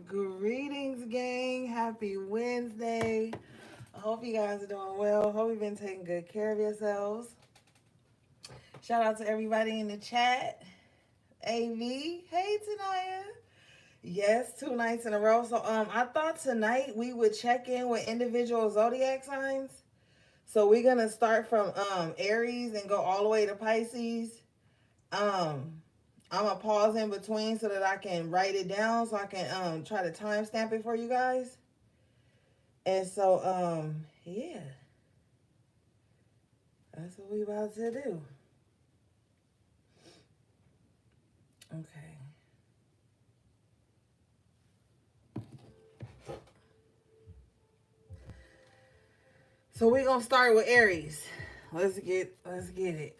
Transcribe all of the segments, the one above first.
Greetings, gang. Happy Wednesday. I hope you guys are doing well. Hope you've been taking good care of yourselves. Shout out to everybody in the chat. AV, hey Tanaya. Yes, 2 nights in a row. So I thought tonight we would check in with individual zodiac signs. So we're gonna start from Aries and go all the way to Pisces. I'm gonna pause in between so that I can write it down so I can try to timestamp it for you guys. And so yeah. That's what we about to do. Okay. So we're gonna start with Aries. Let's get it.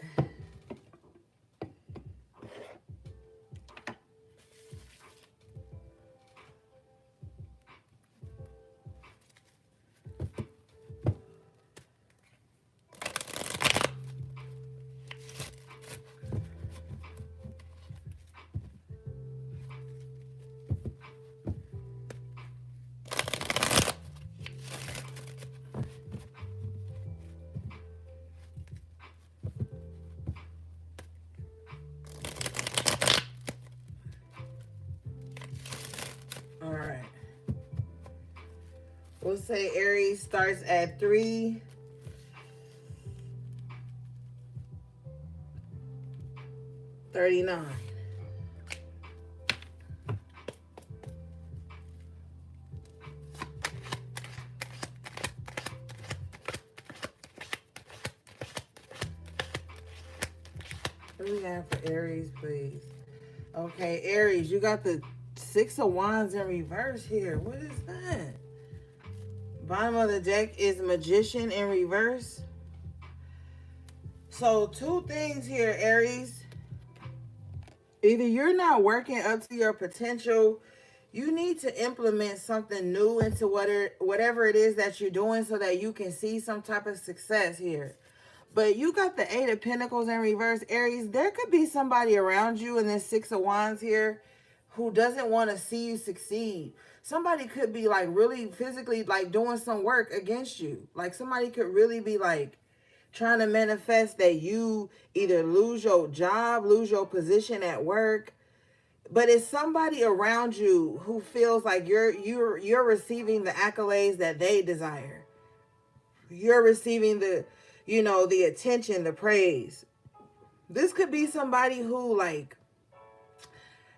All right. We'll say Aries starts at 3:39. What do we have for Aries, please? Okay, Aries, you got the 6 of Wands in reverse here. What is that? Bottom of the deck is Magician in reverse. So 2 things here, Aries. Either you're not working up to your potential, you need to implement something new into whatever it is that you're doing so that you can see some type of success here. But you got the 8 of Pentacles in reverse, Aries. There could be somebody around you in this 6 of Wands here who doesn't want to see you succeed. Somebody could be like really physically like doing some work against you. Like somebody could really be like trying to manifest that you either lose your job, lose your position at work. But it's somebody around you who feels like you're receiving the accolades that they desire. You're receiving the attention, the praise. This could be somebody who like,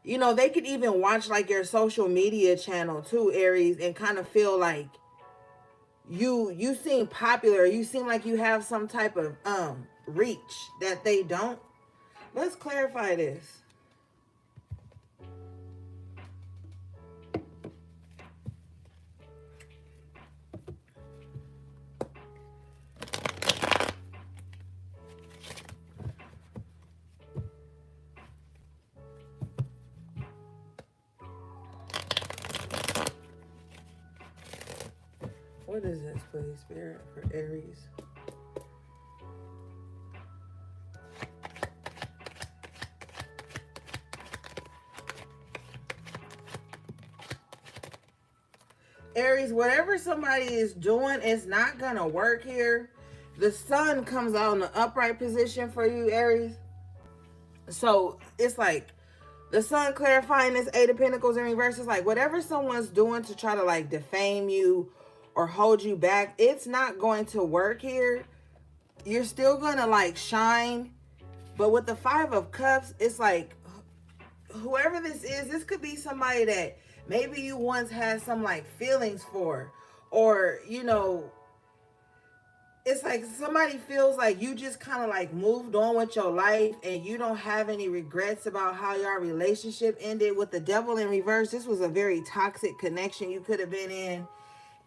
they could even watch like your social media channel too, Aries, and kind of feel like you seem popular. You seem like you have some type of reach that they don't. Let's clarify this. What is this, please, Spirit, for Aries? Aries, whatever somebody is doing, it's not going to work here. The sun comes out in the upright position for you, Aries. So it's like the sun clarifying this 8 of Pentacles in reverse. It's like whatever someone's doing to try to like defame you or hold you back, it's not going to work here. You're still going to like shine. But with the 5 of Cups, it's like whoever this is, this could be somebody that maybe you once had some like feelings for, or it's like somebody feels like you just kind of like moved on with your life and you don't have any regrets about how your relationship ended. With the devil in reverse, this was a very toxic connection you could have been in,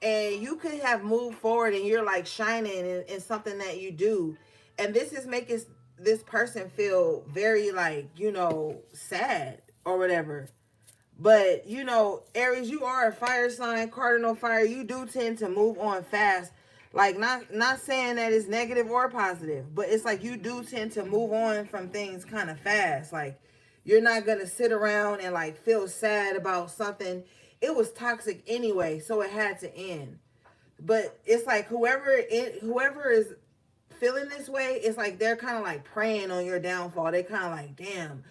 and you could have moved forward and you're like shining in something that you do, and this is making this person feel very like, you know, sad or whatever. But you know, Aries, you are a fire sign, cardinal fire. You do tend to move on fast. Like, not saying that it's negative or positive, but it's like you do tend to move on from things kind of fast. Like, you're not gonna sit around and like feel sad about something. It was toxic anyway, so it had to end. But it's like whoever is feeling this way, it's like they're kind of like preying on your downfall. They kind of like, damn,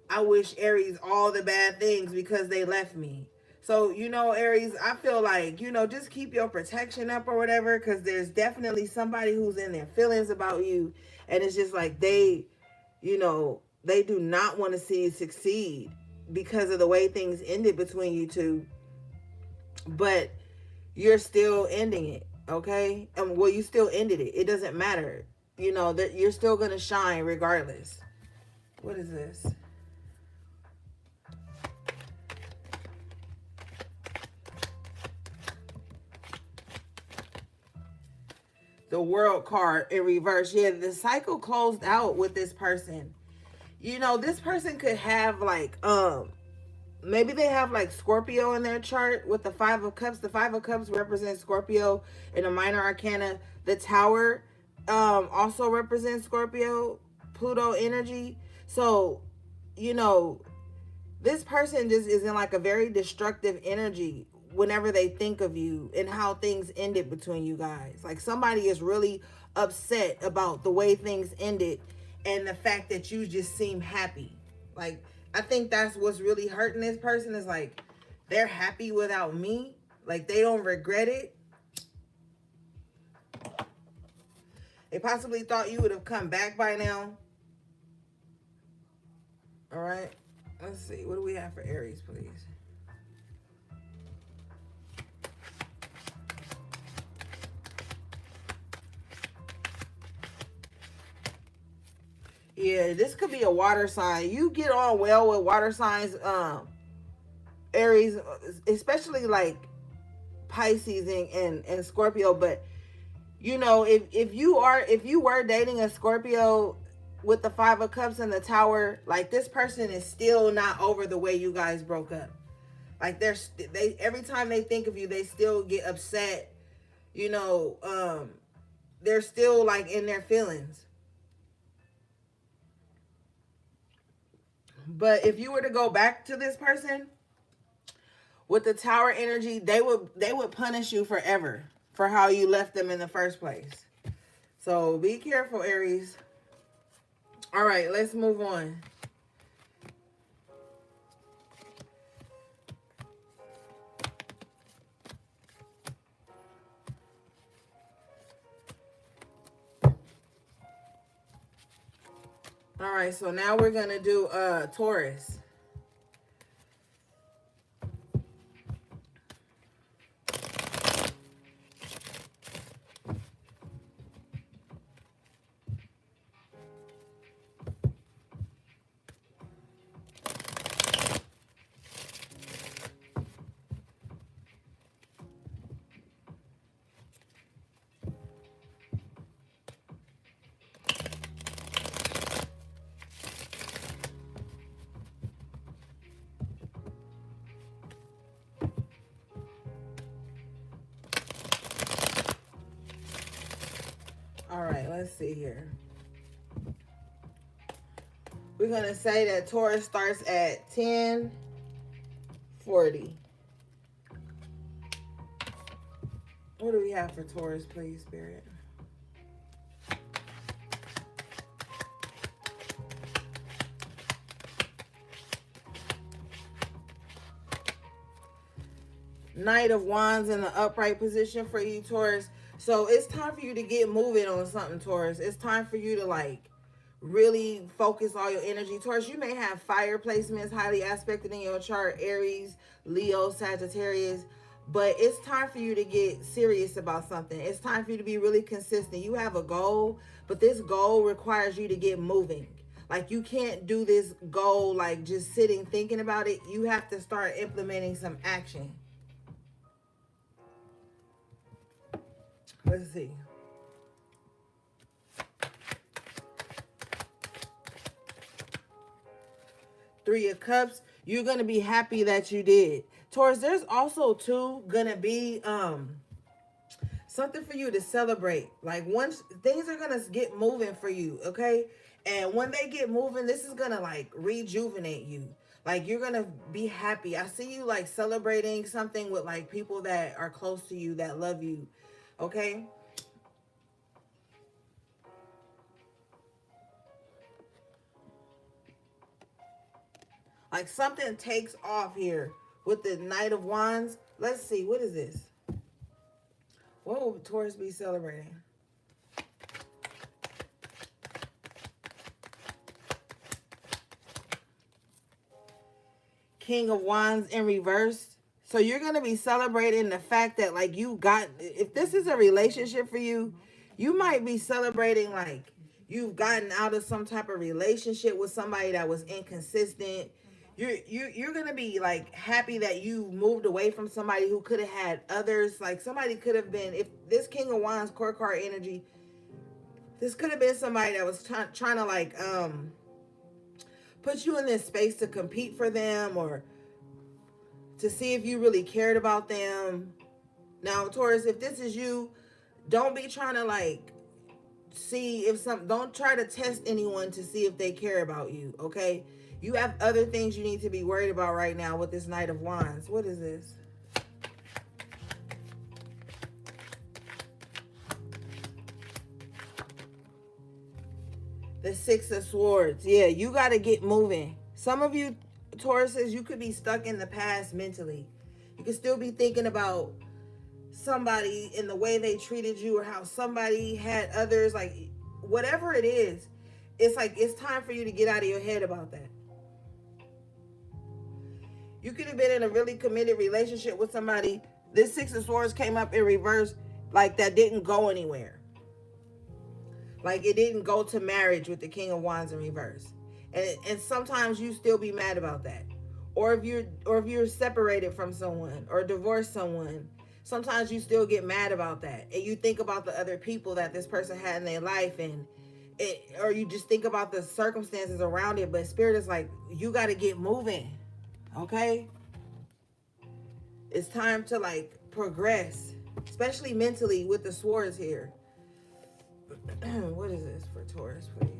I wish Aries all the bad things because they left me. So, you know, Aries, I feel like, you know, just keep your protection up or whatever, because there's definitely somebody who's in their feelings about you. And it's just like they, you know, they do not want to see you succeed because of the way things ended between you two. But you're still ending it, okay? Well, you still ended it. It doesn't matter. You know, that you're still going to shine regardless. What is this? The World card in reverse. Yeah, the cycle closed out with this person. You know, this person could have like maybe they have like Scorpio in their chart with the Five of Cups. The Five of Cups represents Scorpio in a minor arcana. The Tower also represents Scorpio, Pluto energy. So, you know, this person just is in like a very destructive energy whenever they think of you and how things ended between you guys. Like, somebody is really upset about the way things ended and the fact that you just seem happy. Like, I think that's what's really hurting this person, is like they're happy without me. Like, they don't regret it. They possibly thought you would have come back by now. All right. Let's see. What do we have for Aries, please? Yeah, this could be a water sign. You get on well with water signs, Aries, especially like Pisces and Scorpio. But you know, if you were dating a Scorpio with the Five of Cups and the Tower, like, this person is still not over the way you guys broke up. Like, they every time they think of you, they still get upset. You know, they're still like in their feelings. But if you were to go back to this person with the Tower energy, they would punish you forever for how you left them in the first place. So be careful, Aries. All right, let's move on. All right, so now we're going to do Taurus. All right, let's see here. We're going to say that Taurus starts at 10:40. What do we have for Taurus, please, Spirit? Knight of Wands in the upright position for you, Taurus. So it's time for you to get moving on something, Taurus. It's time for you to like really focus all your energy. Taurus, you may have fire placements highly aspected in your chart. Aries, Leo, Sagittarius. But it's time for you to get serious about something. It's time for you to be really consistent. You have a goal, but this goal requires you to get moving. Like, you can't do this goal like just sitting thinking about it. You have to start implementing some action. Let's see. Three of Cups. You're going to be happy that you did. Taurus, there's also too going to be something for you to celebrate. Like, once things are going to get moving for you, okay? And when they get moving, this is going to like rejuvenate you. Like, you're going to be happy. I see you like celebrating something with like people that are close to you, that love you, okay? Like, something takes off here with the Knight of Wands. Let's see, what is this? What will Taurus be celebrating? King of Wands in reverse. So you're going to be celebrating the fact that like you got, if this is a relationship for you, you might be celebrating like you've gotten out of some type of relationship with somebody that was inconsistent. You're going to be like happy that you moved away from somebody who could have had others. Like, somebody could have been, if this King of Wands court card energy, this could have been somebody that was trying to like put you in this space to compete for them, or to see if you really cared about them. Now, Taurus, if this is you, don't be trying to like see if don't try to test anyone to see if they care about you, okay? You have other things you need to be worried about right now with this Knight of Wands. What is this? The Six of Swords. Yeah, you got to get moving. Some of you, Tauruses, you could be stuck in the past mentally. You could still be thinking about somebody and the way they treated you, or how somebody had others. Like, whatever it is, it's like it's time for you to get out of your head about that. You could have been in a really committed relationship with somebody. This Six of Swords came up in reverse, like that didn't go anywhere. Like, it didn't go to marriage with the King of Wands in reverse. And sometimes you still be mad about that. Or if you're separated from someone or divorced someone, sometimes you still get mad about that. And you think about the other people that this person had in their life, or you just think about the circumstances around it. But Spirit is like, you got to get moving. Okay? It's time to like progress, especially mentally with the swords here. What is this for Taurus, please?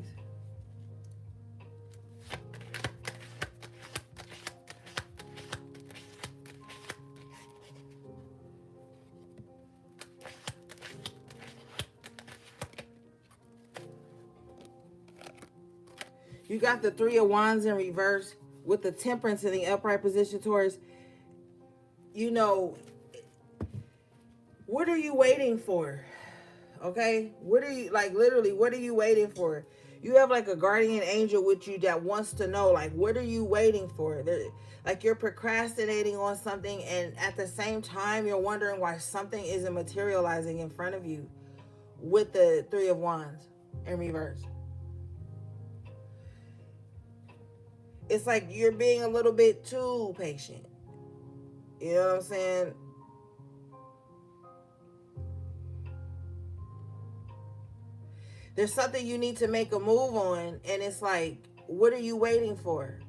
You got the Three of Wands in reverse with the Temperance in the upright position, Taurus. You know, what are you waiting for? Okay? What are you, like, literally, what are you waiting for? You have like a guardian angel with you that wants to know, like, what are you waiting for? Like, you're procrastinating on something, and at the same time, you're wondering why something isn't materializing in front of you with the Three of Wands in reverse. It's like you're being a little bit too patient. You know what I'm saying? There's something you need to make a move on, and it's like, what are you waiting for?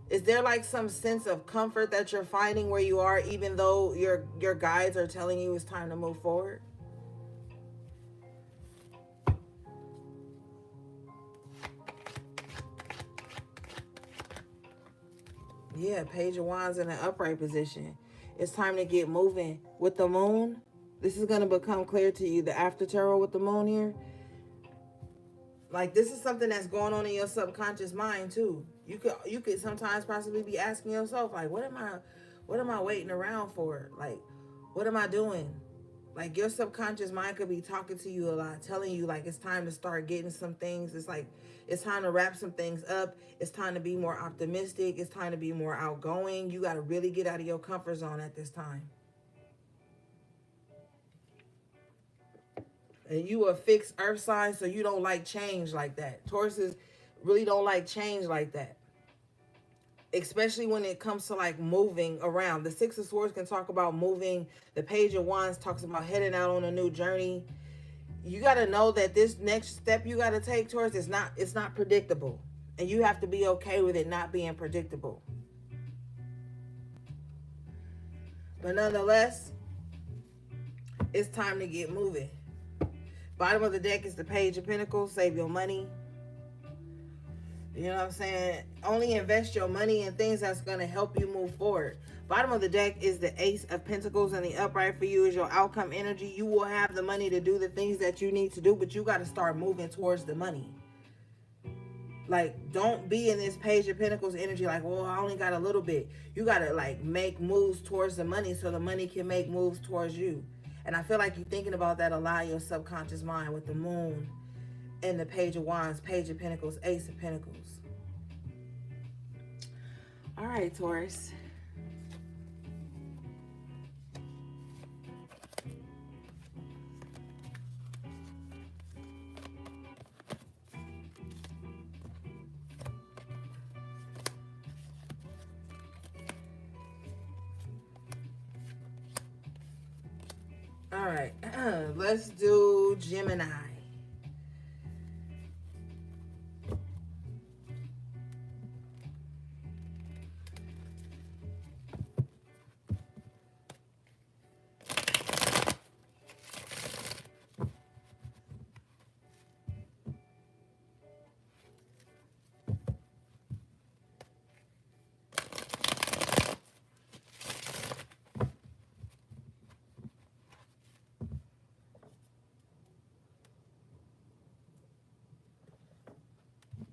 Is there like some sense of comfort that you're finding where you are, even though your guides are telling you it's time to move forward? Yeah, Page of Wands in an upright position. It's time to get moving. With the moon, this is going to become clear to you. The after tarot with the moon here. Like, this is something that's going on in your subconscious mind too. You could sometimes possibly be asking yourself, like, what am I waiting around for? Like, what am I doing? Like, your subconscious mind could be talking to you a lot, telling you like it's time to start getting some things. It's like it's time to wrap some things up. It's time to be more optimistic. It's time to be more outgoing. You got to really get out of your comfort zone at this time. And you a fixed earth sign, so you don't like change like that. Tauruses really don't like change like that. Especially when it comes to like moving around. The Six of Swords can talk about moving. The Page of Wands talks about heading out on a new journey. You got to know that this next step you got to take, Taurus, it's not predictable. And you have to be okay with it not being predictable. But nonetheless, it's time to get moving. Bottom of the deck is the Page of Pentacles. Save your money. You know what I'm saying? Only invest your money in things that's going to help you move forward. Bottom of the deck is the Ace of Pentacles, and the upright for you is your outcome energy. You will have the money to do the things that you need to do, but you got to start moving towards the money. Like, don't be in this Page of Pentacles energy like, well, I only got a little bit. You got to, like, make moves towards the money so the money can make moves towards you. And I feel like you're thinking about that a lot in your subconscious mind with the moon and the Page of Wands, Page of Pentacles, Ace of Pentacles. All right, Taurus. All right, let's do Gemini.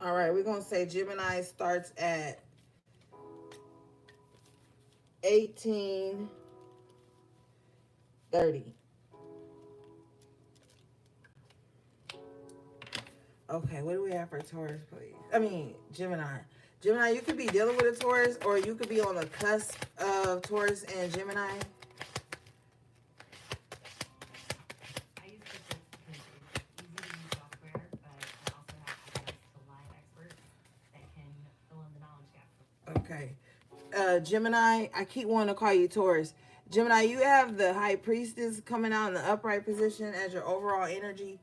All right, we're going to say Gemini starts at 1830. Okay, what do we have for Taurus, please? I mean, Gemini. Gemini, you could be dealing with a Taurus, or you could be on the cusp of Taurus and Gemini. Okay. Gemini, I keep wanting to call you Taurus. Gemini, you have the High Priestess coming out in the upright position as your overall energy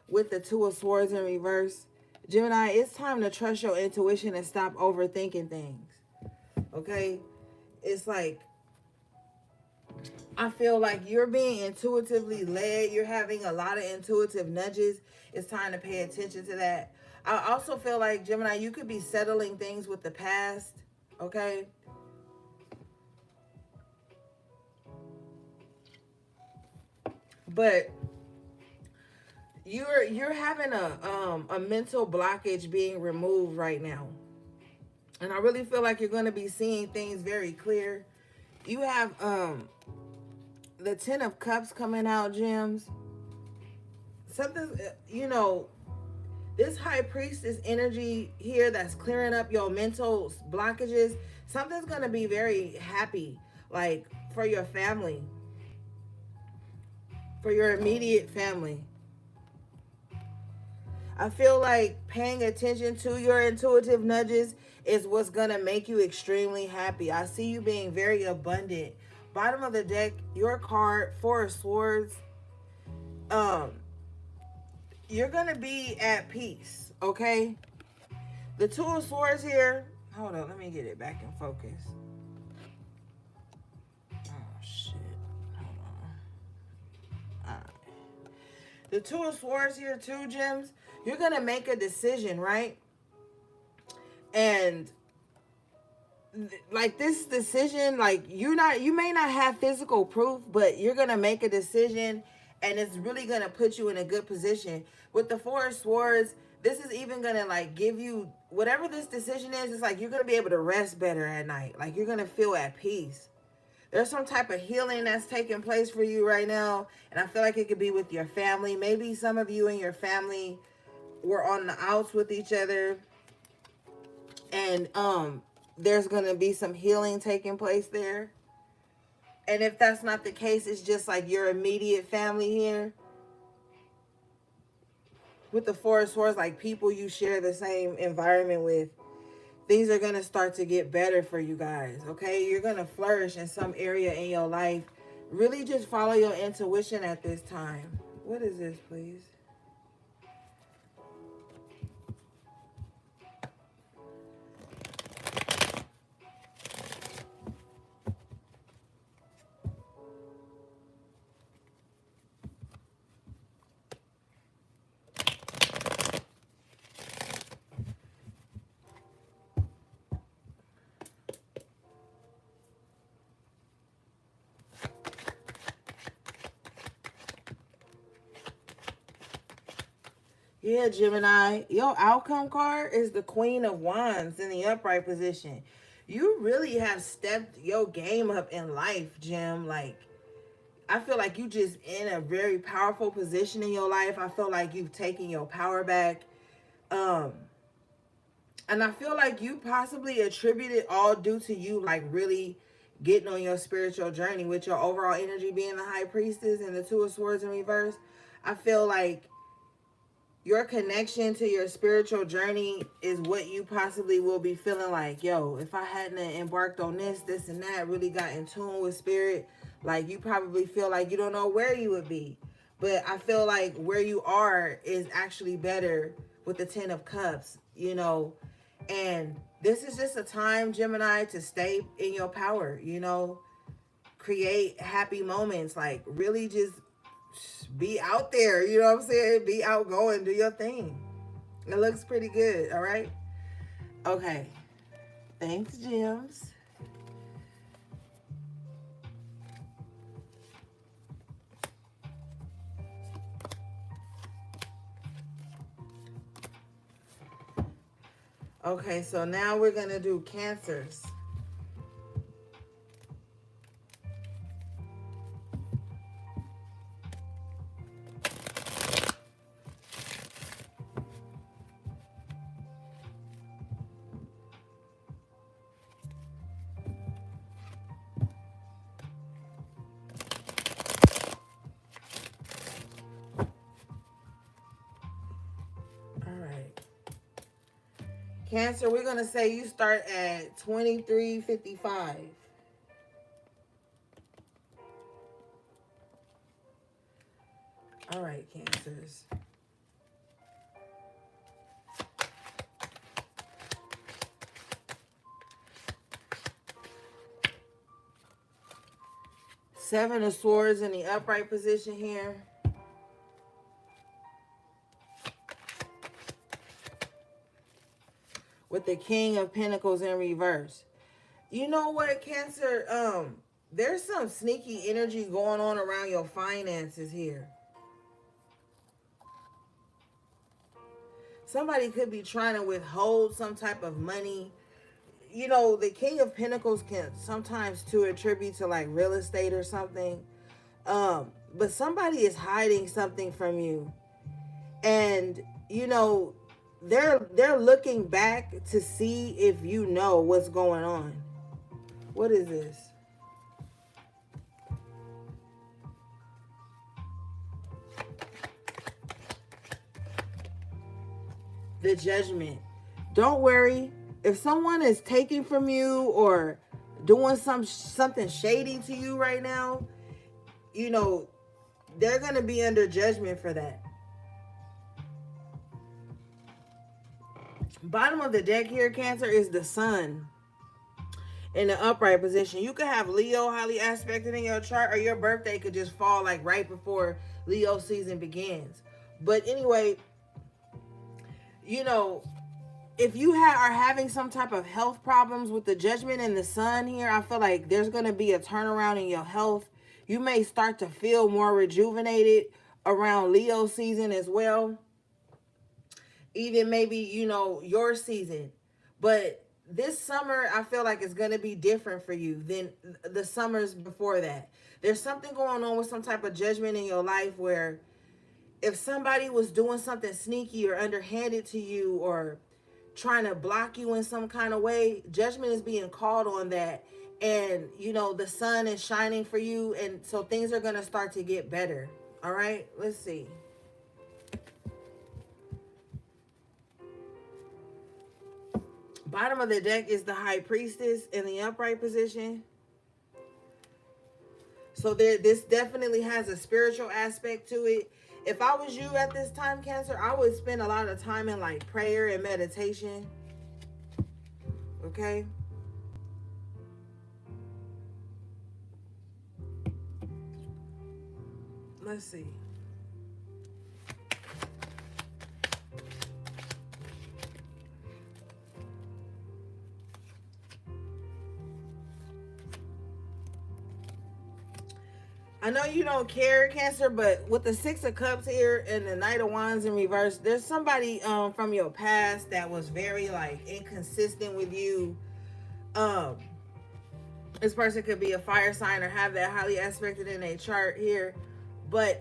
with the Two of Swords in reverse. Gemini, it's time to trust your intuition and stop overthinking things. Okay? It's like, I feel like you're being intuitively led. You're having a lot of intuitive nudges. It's time to pay attention to that. I also feel like, Gemini, you could be settling things with the past. Okay? But you're having a mental blockage being removed right now. And I really feel like you're going to be seeing things very clear. You have the Ten of Cups coming out, Gems. Something, you know, this High Priestess energy here that's clearing up your mental blockages. Something's going to be very happy, like, for your family. For your immediate family. I feel like paying attention to your intuitive nudges is what's going to make you extremely happy. I see you being very abundant. Bottom of the deck, your card, Four of Swords. You're going to be at peace, okay? The Two of Swords here. Hold on, let me get it back in focus. Oh, shit. Hold on. All right. The Two of Swords here too, Gems. You're going to make a decision, right? And like this decision, like you may not have physical proof, but you're going to make a decision and it's really going to put you in a good position. With the Four of Swords, this is even going to like give you whatever this decision is. It's like you're going to be able to rest better at night. Like you're going to feel at peace. There's some type of healing that's taking place for you right now. And I feel like it could be with your family. Maybe some of you and your family were on the outs with each other. And there's going to be some healing taking place there. And if that's not the case, it's just like your immediate family here. with the Four of Swords, like people you share the same environment with, things are going to start to get better for you guys, okay? You're going to flourish in some area in your life. Really just follow your intuition at this time. What is this, please? Yeah, Gemini, your outcome card is the Queen of Wands in the upright position. You really have stepped your game up in life, Gem. Like, I feel like you just in a very powerful position in your life. I feel like you've taken your power back. Um, and I feel like you possibly attribute it all due to you, like, really getting on your spiritual journey with your overall energy being the High Priestess and the Two of Swords in reverse. I feel like your connection to your spiritual journey is what you possibly will be feeling like, yo, if I hadn't embarked on this and that, really got in tune with spirit, like you probably feel like you don't know where you would be. But I feel like where you are is actually better with the Ten of Cups, you know. And this is just a time, Gemini, to stay in your power, you know. Create happy moments, like really just be out there, you know what I'm saying? Be outgoing, do your thing. It looks pretty good, all right? Okay. Thanks, Gems. Okay, so now we're going to do Cancers. Cancer, we're going to say you start at 23:55. All right, Cancers. Seven of Swords in the upright position here. With the King of Pentacles in reverse. You know what, Cancer? There's some sneaky energy going on around your finances here. Somebody could be trying to withhold some type of money. You know, the King of Pentacles can sometimes too attribute to like real estate or something. But somebody is hiding something from you. And, you know, they're looking back to see if you know what's going on. What is this? The Judgment. Don't worry. If someone is taking from you or doing something shady to you right now, you know, they're going to be under judgment for that. Bottom of the deck here, Cancer, is the Sun in the upright position. You could have Leo highly aspected in your chart, or your birthday could just fall like right before Leo season begins. But anyway, you know, if you are having some type of health problems with the Judgment and the Sun here, I feel like there's going to be a turnaround in your health. You may start to feel more rejuvenated around Leo season as well. Even maybe, you know, your season. But this summer, I feel like it's going to be different for you than the summers before that. There's something going on with some type of judgment in your life where if somebody was doing something sneaky or underhanded to you or trying to block you in some kind of way, judgment is being called on that. And, you know, the sun is shining for you. And so things are going to start to get better. All right, let's see. Bottom of the deck is the High Priestess in the upright position. So this definitely has a spiritual aspect to it. If I was you at this time, Cancer, I would spend a lot of time in like prayer and meditation. Okay? Let's see. I know you don't care, Cancer, but with the Six of Cups here and the Knight of Wands in reverse, there's somebody from your past that was very like inconsistent with you. This person could be a fire sign or have that highly aspected in a chart here, but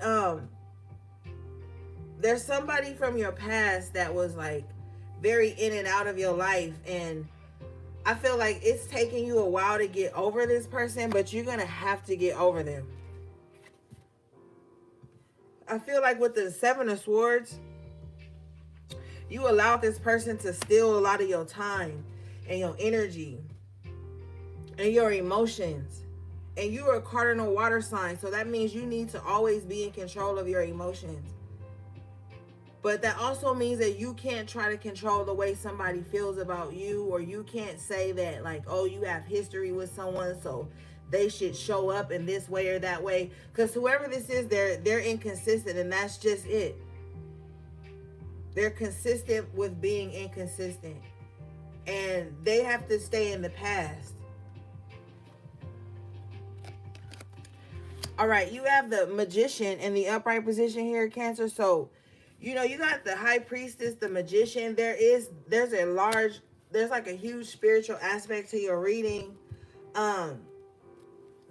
there's somebody from your past that was like very in and out of your life, and I feel like it's taking you a while to get over this person, but you're gonna have to get over them. I feel like with the Seven of Swords, you allowed this person to steal a lot of your time and your energy and your emotions. And you are a cardinal water sign, so that means you need to always be in control of your emotions. But that also means that you can't try to control the way somebody feels about you, or you can't say that like, oh, you have history with someone, so they should show up in this way or that way. Because whoever this is, they're inconsistent, and that's just it. They're consistent with being inconsistent, and they have to stay in the past. All right, you have the Magician in the upright position here, Cancer. So, you know, you got the High Priestess, the Magician. There's like a huge spiritual aspect to your reading.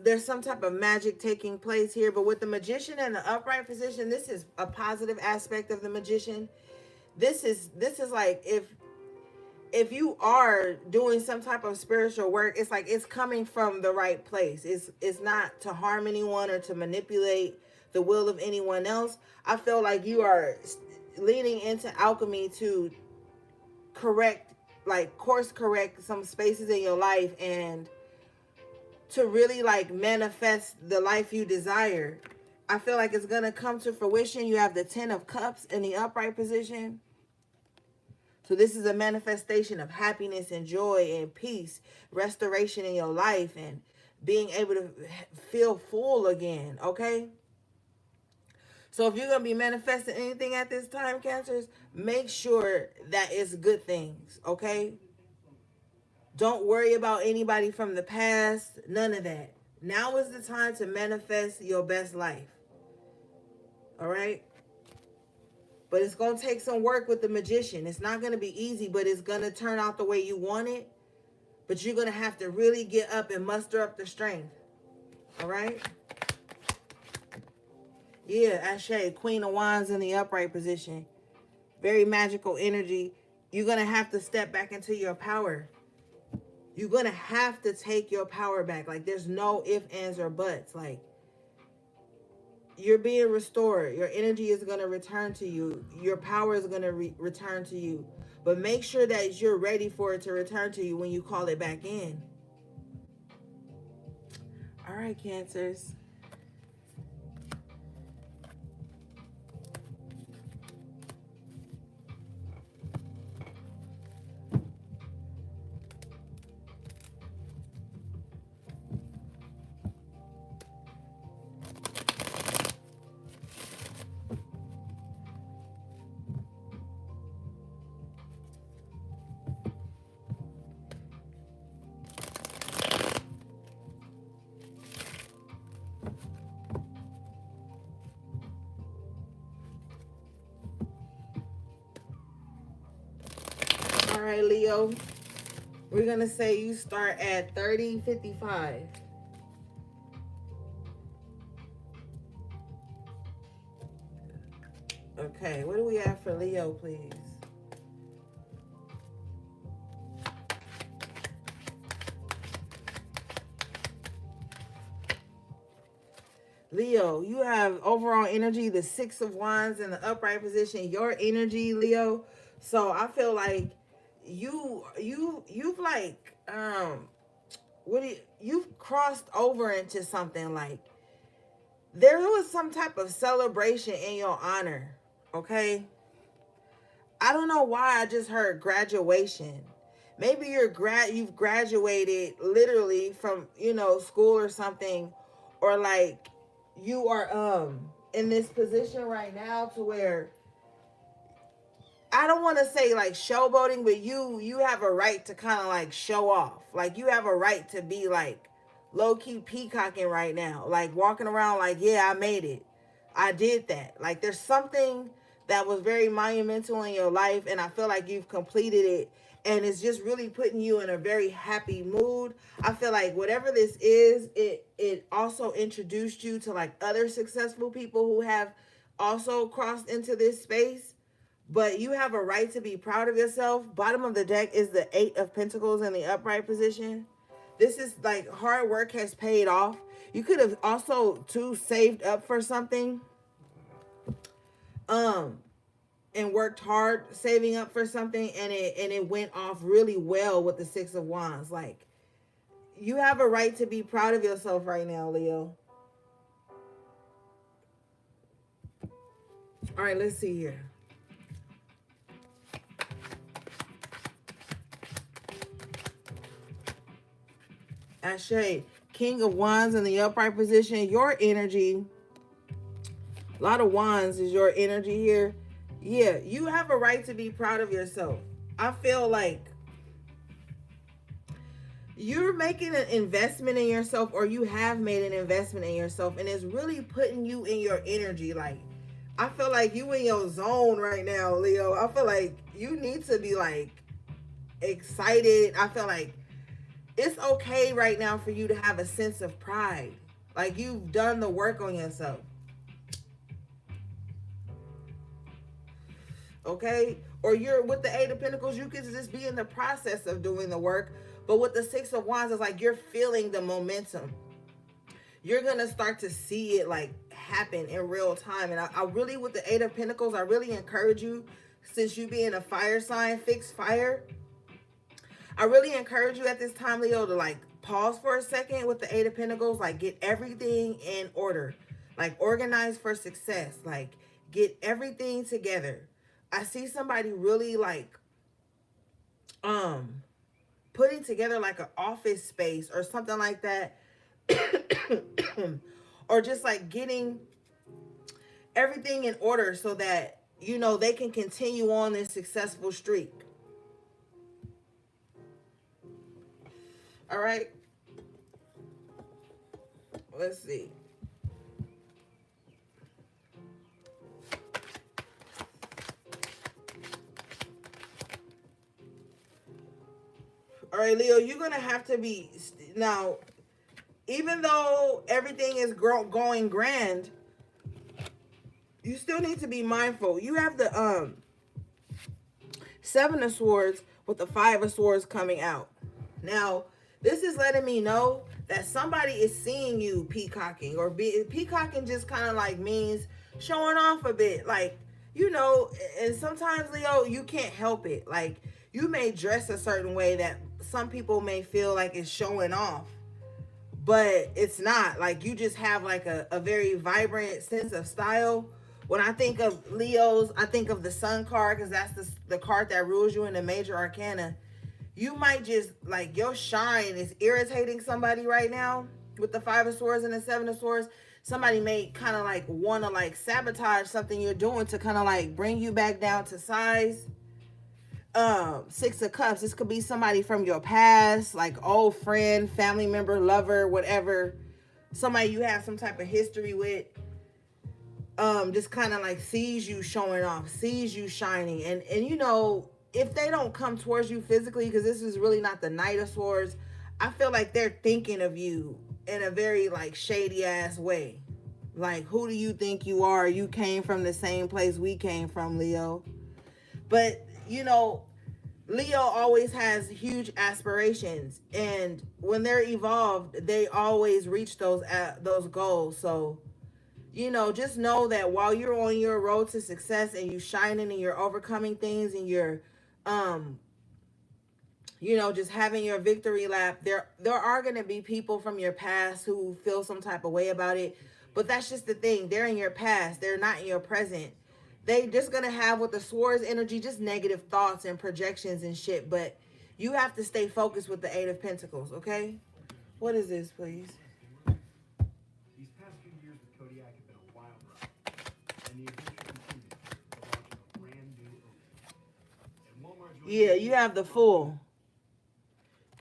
There's some type of magic taking place here, but with the Magician in the upright position, this is a positive aspect of the Magician. This is like if you are doing some type of spiritual work, it's like it's coming from the right place. It's not to harm anyone or to manipulate the will of anyone else. I feel like you are leaning into alchemy to course correct some spaces in your life, and to really like manifest the life you desire. I feel like it's going to come to fruition. You have the Ten of Cups in the upright position. So this is a manifestation of happiness and joy and peace, restoration in your life, and being able to feel full again, okay? So if you're going to be manifesting anything at this time, Cancers, make sure that it's good things, okay? Don't worry about anybody from the past, none of that. Now is the time to manifest your best life, all right? But it's going to take some work with the Magician. It's not going to be easy, but it's going to turn out the way you want it. But you're going to have to really get up and muster up the strength. All right? Yeah, Ashe, Queen of Wands in the upright position. Very magical energy. You're going to have to step back into your power. You're going to have to take your power back. Like, there's no ifs, ands, or buts. Like, you're being restored. Your energy is going to return to you. Your power is going to return to you. But make sure that you're ready for it to return to you when you call it back in. All right, Cancers. All right, Leo. We're going to say you start at 3055. Okay, what do we have for Leo, please? Leo, you have overall energy, the Six of Wands in the upright position. Your energy, Leo. So I feel like you've like you've crossed over into something, like there was some type of celebration in your honor. Okay, I don't know why I just heard graduation. Maybe you've graduated literally from, school or something, or like you are in this position right now to where, I don't want to say like showboating, but you have a right to kind of like show off. Like you have a right to be like low key peacocking right now, like walking around like, yeah, I made it, I did that. Like there's something that was very monumental in your life, and I feel like you've completed it, and it's just really putting you in a very happy mood. I feel like whatever this is, it also introduced you to like other successful people who have also crossed into this space, but you have a right to be proud of yourself. Bottom of the deck is the Eight of Pentacles in the upright position. This is like hard work has paid off. You could have also too saved up for something, and worked hard saving up for something, and it went off really well with the Six of Wands. Like you have a right to be proud of yourself right now, Leo. All right, let's see here. Ashe, King of Wands in the upright position. Your energy, a lot of wands is your energy here. Yeah, you have a right to be proud of yourself. I feel like you're making an investment in yourself, or you have made an investment in yourself, and it's really putting you in your energy. Like I feel like you in your zone right now, Leo. I feel like you need to be like excited. I feel like it's okay right now for you to have a sense of pride. Like you've done the work on yourself. Okay? Or you're with the Eight of Pentacles, you could just be in the process of doing the work. But with the Six of Wands, it's like you're feeling the momentum. You're going to start to see it like happen in real time. And I really, with the Eight of Pentacles, I really encourage you, since you being a fire sign, fixed fire, I really encourage you at this time, Leo, to like pause for a second with the Eight of Pentacles. Like get everything in order. Like organize for success. Like get everything together. I see somebody really like putting together like an office space or something like that. Or just like getting everything in order so that, they can continue on this successful streak. All right. Let's see. All right, Leo, you're going to have to be now, even though everything is going grand, you still need to be mindful. You have the Seven of Swords with the Five of Swords coming out. Now, this is letting me know that somebody is seeing you peacocking, or peacocking just kind of like means showing off a bit. Like, and sometimes, Leo, you can't help it. Like, you may dress a certain way that some people may feel like it's showing off, but it's not. Like, you just have like a very vibrant sense of style. When I think of Leos, I think of the Sun card, because that's the card that rules you in the major arcana. You might just, like, your shine is irritating somebody right now with the Five of Swords and the Seven of Swords. Somebody may kind of like want to like sabotage something you're doing to kind of like bring you back down to size. Six of Cups. This could be somebody from your past, like old friend, family member, lover, whatever. Somebody you have some type of history with. Just kind of like sees you showing off, sees you shining, and if they don't come towards you physically, because this is really not the Knight of Swords, I feel like they're thinking of you in a very like shady ass way. Like, who do you think you are? You came from the same place we came from, Leo. But Leo always has huge aspirations, and when they're evolved, they always reach those goals. So just know that while you're on your road to success and you shining and you're overcoming things and you're you know, just having your victory lap. There are going to be people from your past who feel some type of way about it, but that's just the thing. They're in your past, they're not in your present. They just going to have, with the swords energy, just negative thoughts and projections and shit. But you have to stay focused with the Eight of Pentacles. Okay, what is this, please? These past few years with Zodiac have been a wild ride, and the adventure continues with the launch of a brand new opening. And Walmart. Yeah, you have the Fool.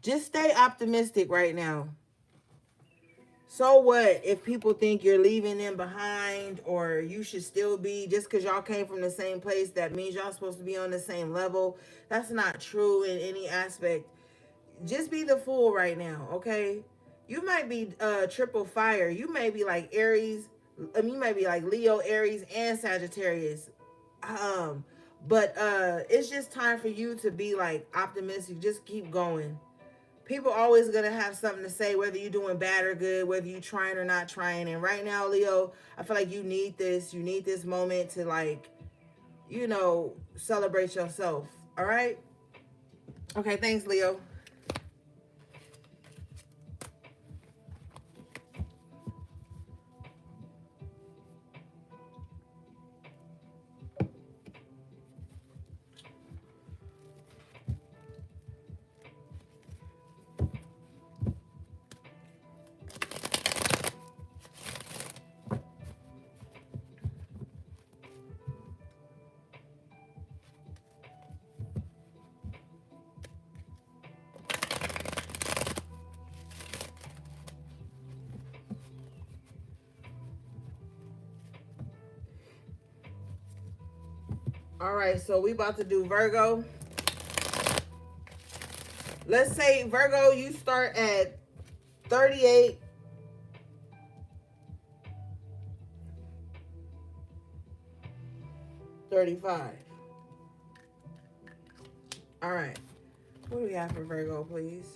Just stay optimistic right now. So what if people think you're leaving them behind, or you should still be, just because y'all came from the same place, that means y'all supposed to be on the same level? That's not true in any aspect. Just be the Fool right now, okay? You might be triple fire. You may be like Aries. I mean, you might be like Leo, Aries, and Sagittarius. But it's just time for you to be like optimistic. Just keep going. People always gonna have something to say, whether you're doing bad or good, whether you trying or not trying. And right now, Leo, I feel like you need this. You need this moment to, like, you know, celebrate yourself. All right. Okay. Thanks, Leo. All right, so we about to do Virgo. Let's say, Virgo, you start at 38. $35. All right. What do we have for Virgo, please?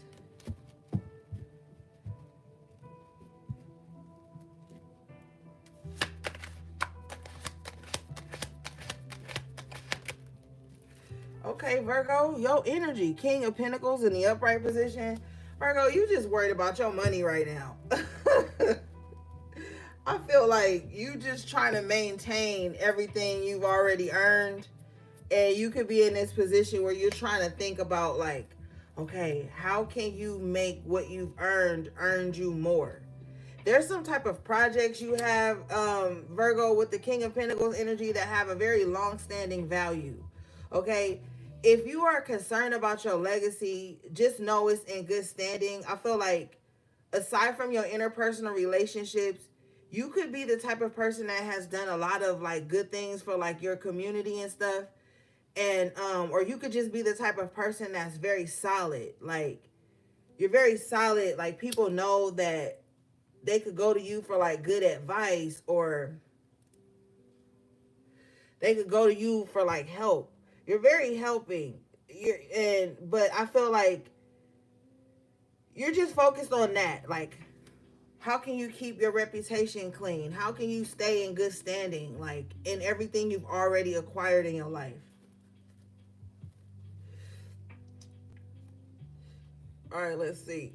Okay, Virgo, your energy. King of Pentacles in the upright position. Virgo, you just worried about your money right now. I feel like you just trying to maintain everything you've already earned. And you could be in this position where you're trying to think about, like, okay, how can you make what you've earned you more? There's some type of projects you have, Virgo, with the King of Pentacles energy, that have a very long-standing value. Okay, if you are concerned about your legacy, just know it's in good standing. I feel like, aside from your interpersonal relationships, you could be the type of person that has done a lot of, like, good things for, like, your community and stuff. And or you could just be the type of person that's very solid. Like, you're very solid. Like, people know that they could go to you for, like, good advice, or they could go to you for, like, help. You're very helping. But I feel like you're just focused on that. Like, how can you keep your reputation clean? How can you stay in good standing, like, in everything you've already acquired in your life? All right, let's see.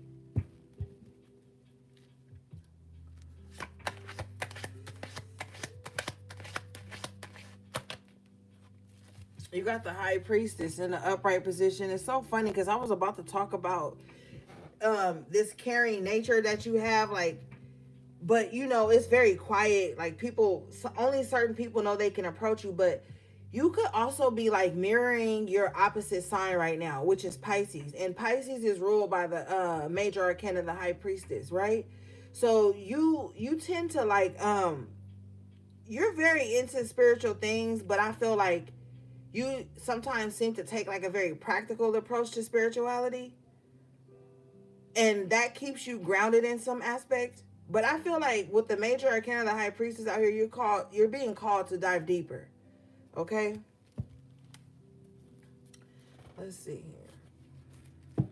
You got the High Priestess in the upright position. It's so funny because I was about to talk about this caring nature that you have, like, but you know, it's very quiet. Like, people, only certain people know they can approach you, but you could also be, like, mirroring your opposite sign right now, which is Pisces. And Pisces is ruled by the major arcana, the High Priestess, right? So you tend to, like, you're very into spiritual things, but I feel like you sometimes seem to take, like, a very practical approach to spirituality, and that keeps you grounded in some aspect. But I feel like with the major arcana, the High Priestess out here, you're being called to dive deeper. Okay, let's see here.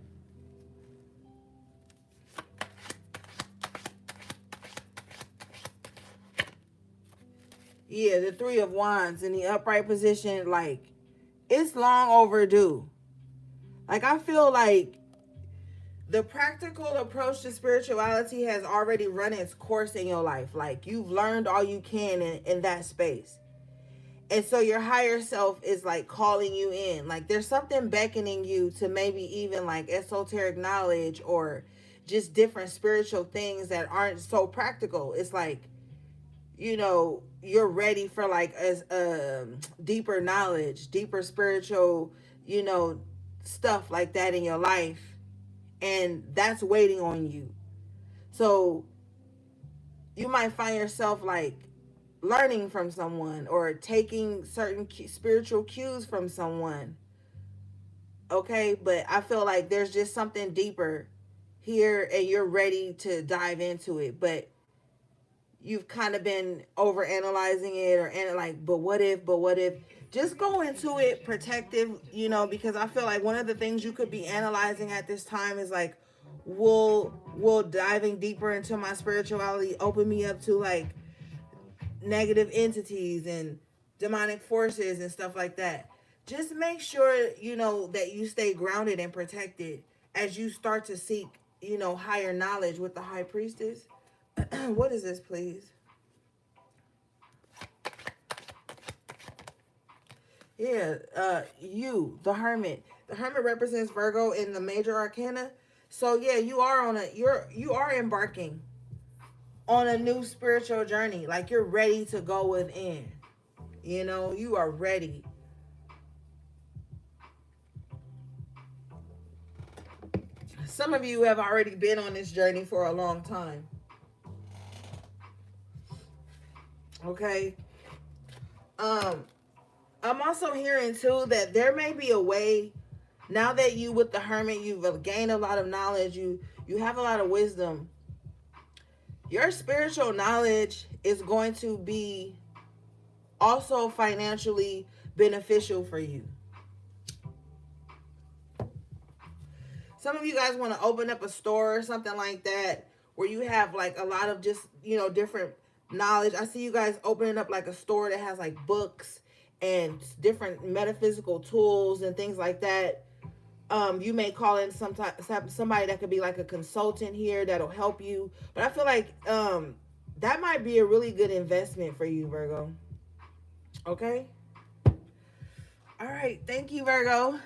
Yeah, the Three of Wands in the upright position, like, it's long overdue. Like, I feel like the practical approach to spirituality has already run its course in your life. Like, you've learned all you can in that space. And so your higher self is like calling you in. Like, there's something beckoning you to maybe even like esoteric knowledge or just different spiritual things that aren't so practical. It's like, you know, you're ready for like as deeper knowledge, deeper spiritual, you know, stuff like that in your life, and that's waiting on you. So you might find yourself like learning from someone or taking certain spiritual cues from someone. Okay, but I feel like there's just something deeper here and you're ready to dive into it, but you've kind of been over analyzing it or like, but what if, just go into it protective, you know, because I feel like one of the things you could be analyzing at this time is like, will diving deeper into my spirituality open me up to like negative entities and demonic forces and stuff like that. Just make sure, you know, that you stay grounded and protected as you start to seek, you know, higher knowledge with the high priestess. What is this, please? Yeah, you, the hermit. The hermit represents Virgo in the major arcana. So yeah, you are embarking on a new spiritual journey. Like, you're ready to go within. You know, you are ready. Some of you have already been on this journey for a long time. Okay. Um, I'm also hearing too that there may be a way, now that you with the hermit, you've gained a lot of knowledge, you have a lot of wisdom. Your spiritual knowledge is going to be also financially beneficial for you. Some of you guys want to open up a store or something like that where you have like a lot of just, you know, different knowledge. I see you guys opening up like a store that has like books and different metaphysical tools and things like that. You may call in somebody that could be like a consultant here that'll help you. But I feel like that might be a really good investment for you, Virgo. Okay? All right. Thank you, Virgo.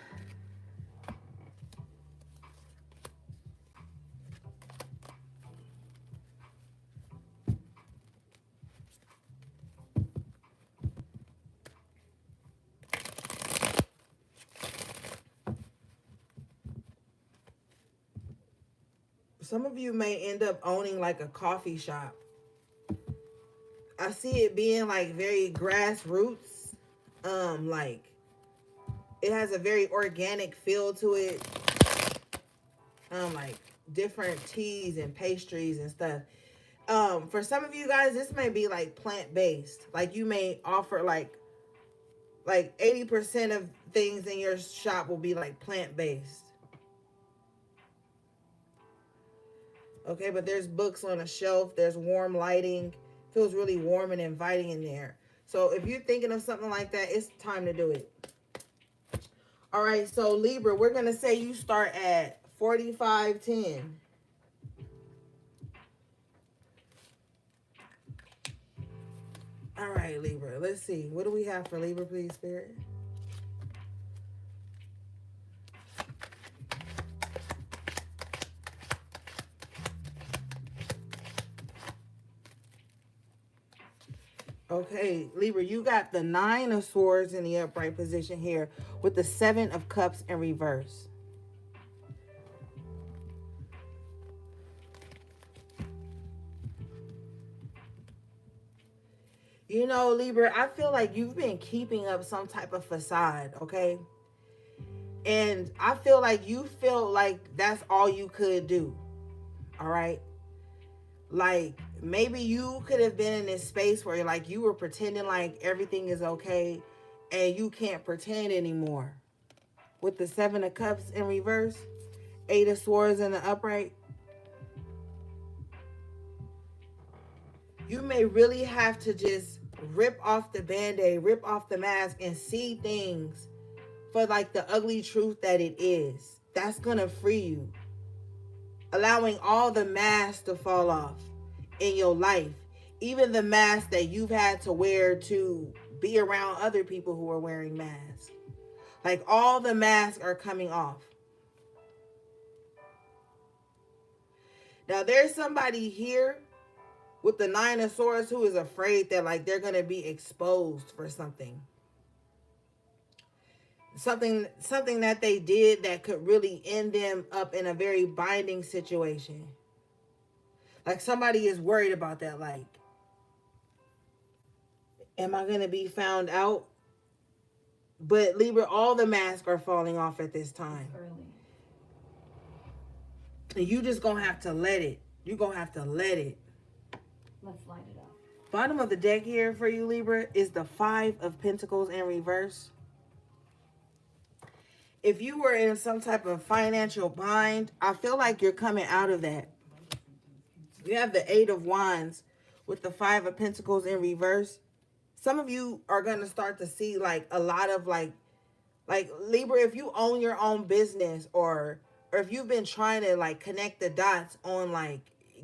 Some of you may end up owning like a coffee shop. I see it being like very grassroots. Like, it has a very organic feel to it. Like different teas and pastries and stuff. For some of you guys, this may be like plant based. Like, you may offer like 80% of things in your shop will be like plant based. Okay, but there's books on a shelf, there's warm lighting, feels really warm and inviting in there. So if you're thinking of something like that, it's time to do it. All right, so Libra, we're going to say you start at 4510. All right, Libra, let's see. What do we have for Libra, please, Spirit? Okay, Libra, you got the 9 of Swords in the upright position here with the 7 of Cups in reverse. You know, Libra, I feel like you've been keeping up some type of facade, okay? And I feel like you feel like that's all you could do, all right? Like, maybe you could have been in this space where like you were pretending like everything is okay and you can't pretend anymore. With the 7 of Cups in reverse, 8 of Swords in the upright, you may really have to just rip off the band-aid, rip off the mask and see things for like the ugly truth that it is. That's gonna free you. Allowing all the masks to fall off in your life. Even the mask that you've had to wear to be around other people who are wearing masks. Like all the masks are coming off. Now there's somebody here with the Nine of Swords who is afraid that like they're going to be exposed for something. Something that they did that could really end them up in a very binding situation. Like somebody is worried about that. Like, am I going to be found out? But Libra, all the masks are falling off at this time. It's early. And you just going to have to let it. You're going to have to let it. Let's light it up. Bottom of the deck here for you, Libra, is the Five of Pentacles in reverse. If you were in some type of financial bind, I feel like you're coming out of that. You have the Eight of Wands with the Five of Pentacles in reverse. Some of you are going to start to see like a lot of like Libra, if you own your own business or if you've been trying to like connect the dots on like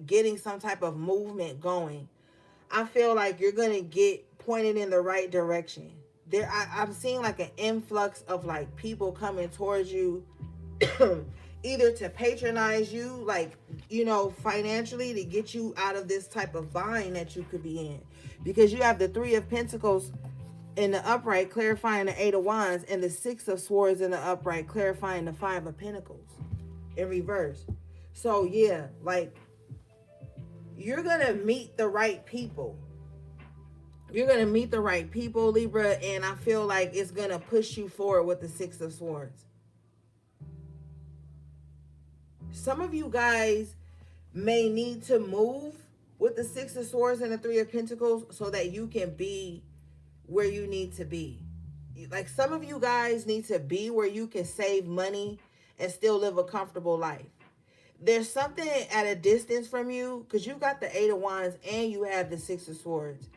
getting some type of movement going, I feel like you're going to get pointed in the right direction. I'm seeing like an influx of like people coming towards you either to patronize you, like, you know, financially to get you out of this type of bind that you could be in. Because you have the Three of Pentacles in the upright clarifying the Eight of Wands and the Six of Swords in the upright clarifying the Five of Pentacles in reverse. So yeah, like you're going to meet the right people. You're going to meet the right people, Libra, and I feel like it's going to push you forward with the Six of Swords. Some of you guys may need to move with the Six of Swords and the Three of Pentacles so that you can be where you need to be. Like some of you guys need to be where you can save money and still live a comfortable life. There's something at a distance from you because you got the Eight of Wands and you have the Six of Swords.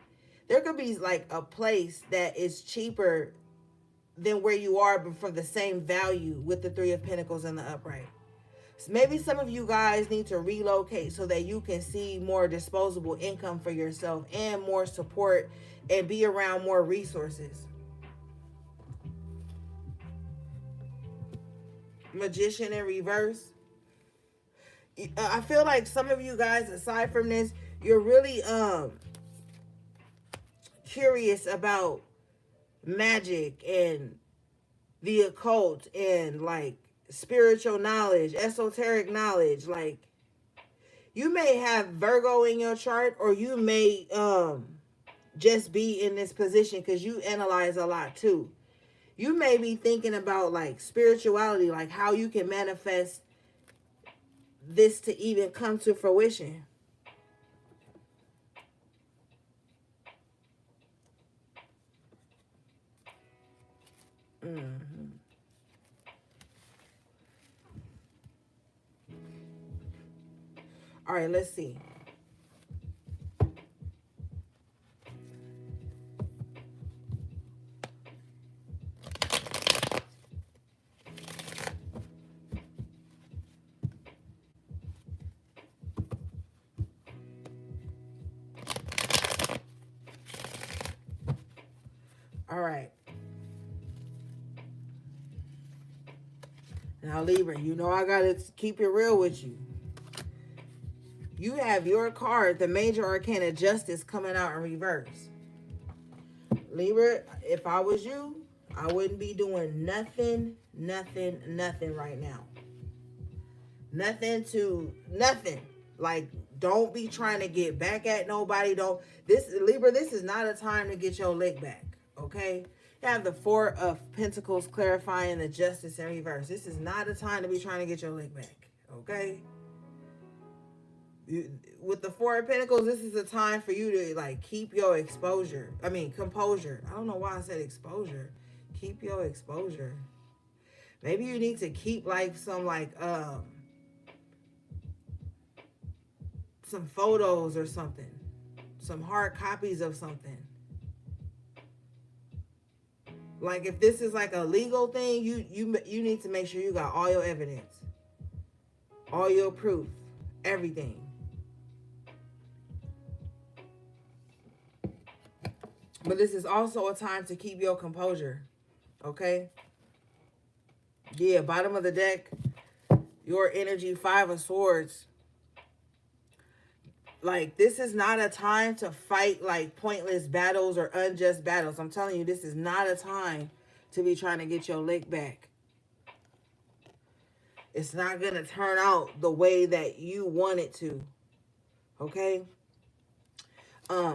There could be like a place that is cheaper than where you are, but for the same value with the Three of Pentacles in the upright. So maybe some of you guys need to relocate so that you can see more disposable income for yourself and more support and be around more resources. Magician in reverse. I feel like some of you guys, aside from this, you're really curious about magic and the occult and like spiritual knowledge, esoteric knowledge. Like you may have Virgo in your chart, or you may just be in this position because you analyze a lot too. You may be thinking about like spirituality, like how you can manifest this to even come to fruition. All right, let's see. All right. Now, Libra, you know I got to keep it real with you. You have your card, the Major Arcana Justice, coming out in reverse. Libra, if I was you, I wouldn't be doing nothing right now. Nothing. Like, don't be trying to get back at nobody. Libra, this is not a time to get your lick back, okay? You have the Four of Pentacles clarifying the Justice in reverse. This is not a time to be trying to get your lick back, okay? With the Four of Pentacles, this is a time for you to like keep your composure. I don't know why I said exposure. Keep your exposure. Maybe you need to keep like some photos or something, some hard copies of something. Like if this is like a legal thing, you need to make sure you got all your evidence, all your proof, everything. But this is also a time to keep your composure. Okay? Yeah, bottom of the deck, your energy, 5 of Swords. Like, this is not a time to fight, like, pointless battles or unjust battles. I'm telling you, this is not a time to be trying to get your lick back. It's not going to turn out the way that you want it to. Okay?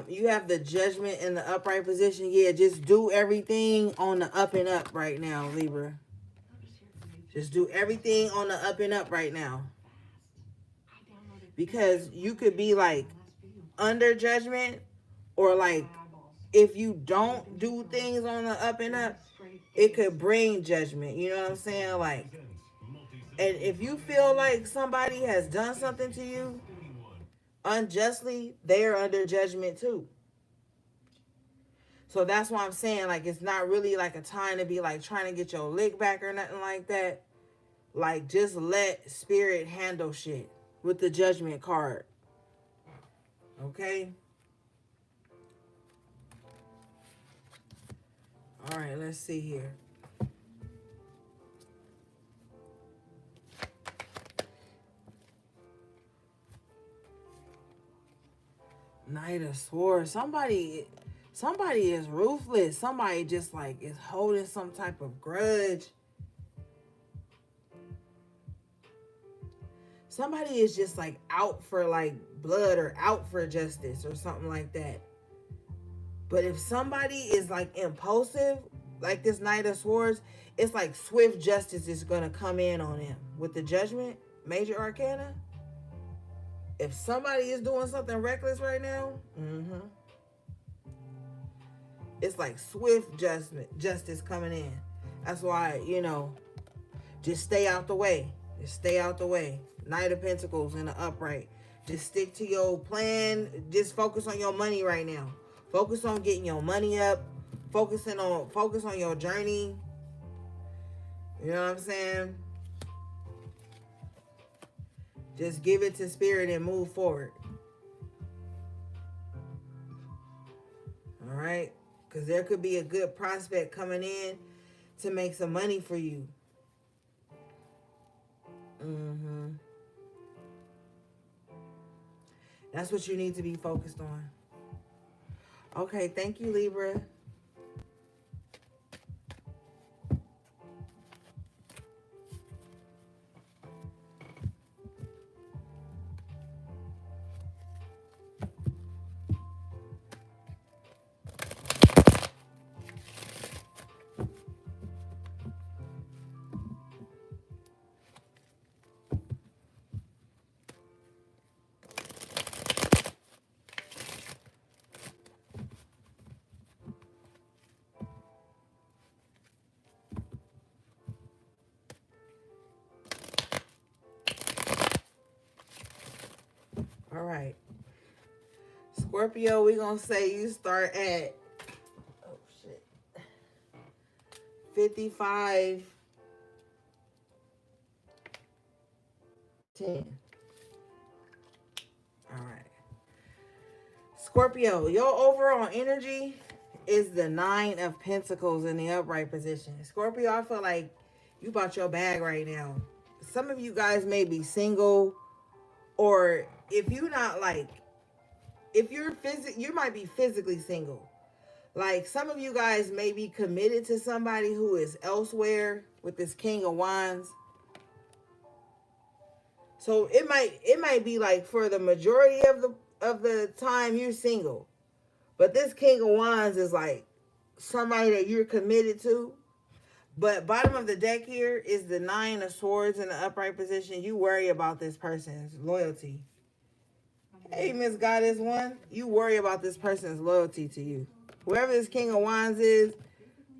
You have the Judgment in the upright position. Yeah, just do everything on the up and up right now, Libra. Just do everything on the up and up right now. Because you could be like under judgment, or like if you don't do things on the up and up, it could bring judgment. You know what I'm saying? Like, and if you feel like somebody has done something to you unjustly, they're under judgment too. So that's why I'm saying, like, it's not really like a time to be like trying to get your lick back or nothing like that. Like, just let spirit handle shit with the Judgment card. Okay? All right, let's see here. Knight of Swords. Somebody is ruthless. Somebody just like is holding some type of grudge. Somebody is just like out for like blood or out for justice or something like that. But if somebody is like impulsive, like this Knight of Swords, it's like swift justice is going to come in on him. With the Judgment, Major Arcana, if somebody is doing something reckless right now, it's like swift justice coming in. That's why, just stay out the way. Just stay out the way. Knight of Pentacles in the upright. Just stick to your plan. Just focus on your money right now. Focus on getting your money up. Focus on your journey. You know what I'm saying? Just give it to spirit and move forward. All right? Because there could be a good prospect coming in to make some money for you. That's what you need to be focused on. Okay, thank you, Libra. All right. Scorpio, we're going to say you start at 55, 10. All right. Scorpio, your overall energy is the 9 of Pentacles in the upright position. Scorpio, I feel like you bought your bag right now. Some of you guys may be single, or if you're not like, you might be physically single. Like, some of you guys may be committed to somebody who is elsewhere with this King of Wands. So it might be like for the majority of the time you're single. But this King of Wands is like somebody that you're committed to. But bottom of the deck here is the 9 of Swords in the upright position. You worry about this person's loyalty. Hey, Miss Goddess One, you worry about this person's loyalty to you. Whoever this King of Wands is,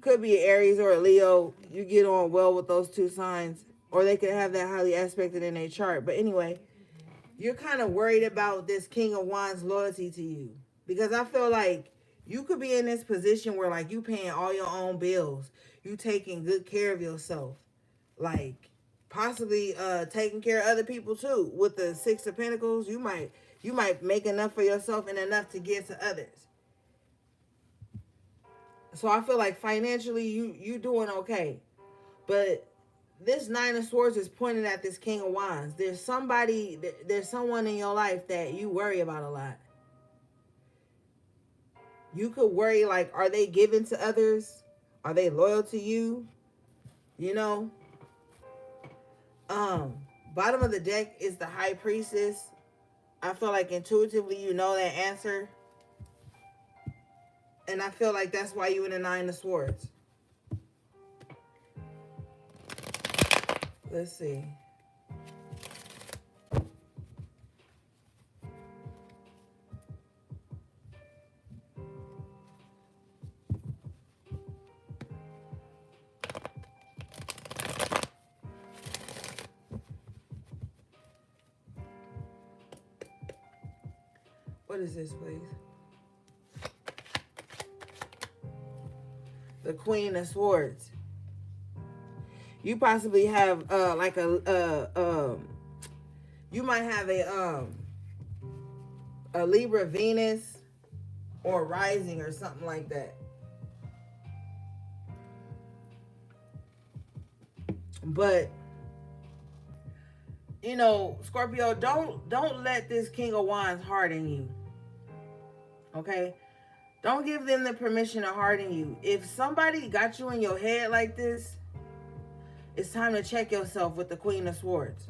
could be an Aries or a Leo. You get on well with those two signs. Or they could have that highly aspected in their chart. But anyway, you're kind of worried about this King of Wands loyalty to you. Because I feel like You could be in this position where like you paying all your own bills, you taking good care of yourself, like possibly taking care of other people too. With the Six of Pentacles, you might make enough for yourself and enough to give to others. So I feel like financially you doing okay. But this Nine of Swords is pointing at this King of Wands. There's someone in your life that you worry about a lot. You could worry like, are they giving to others? Are they loyal to you? You know? Bottom of the deck is the High Priestess. I feel like intuitively you know that answer. And I feel like that's why you in the Nine of Swords. Let's see. What is this, please? The Queen of Swords. You possibly have like you might have a Libra Venus or rising or something like that. But you know, Scorpio, don't let this King of Wands harden you. Okay? Don't give them the permission to harden you. If somebody got you in your head like this, it's time to check yourself with the Queen of Swords.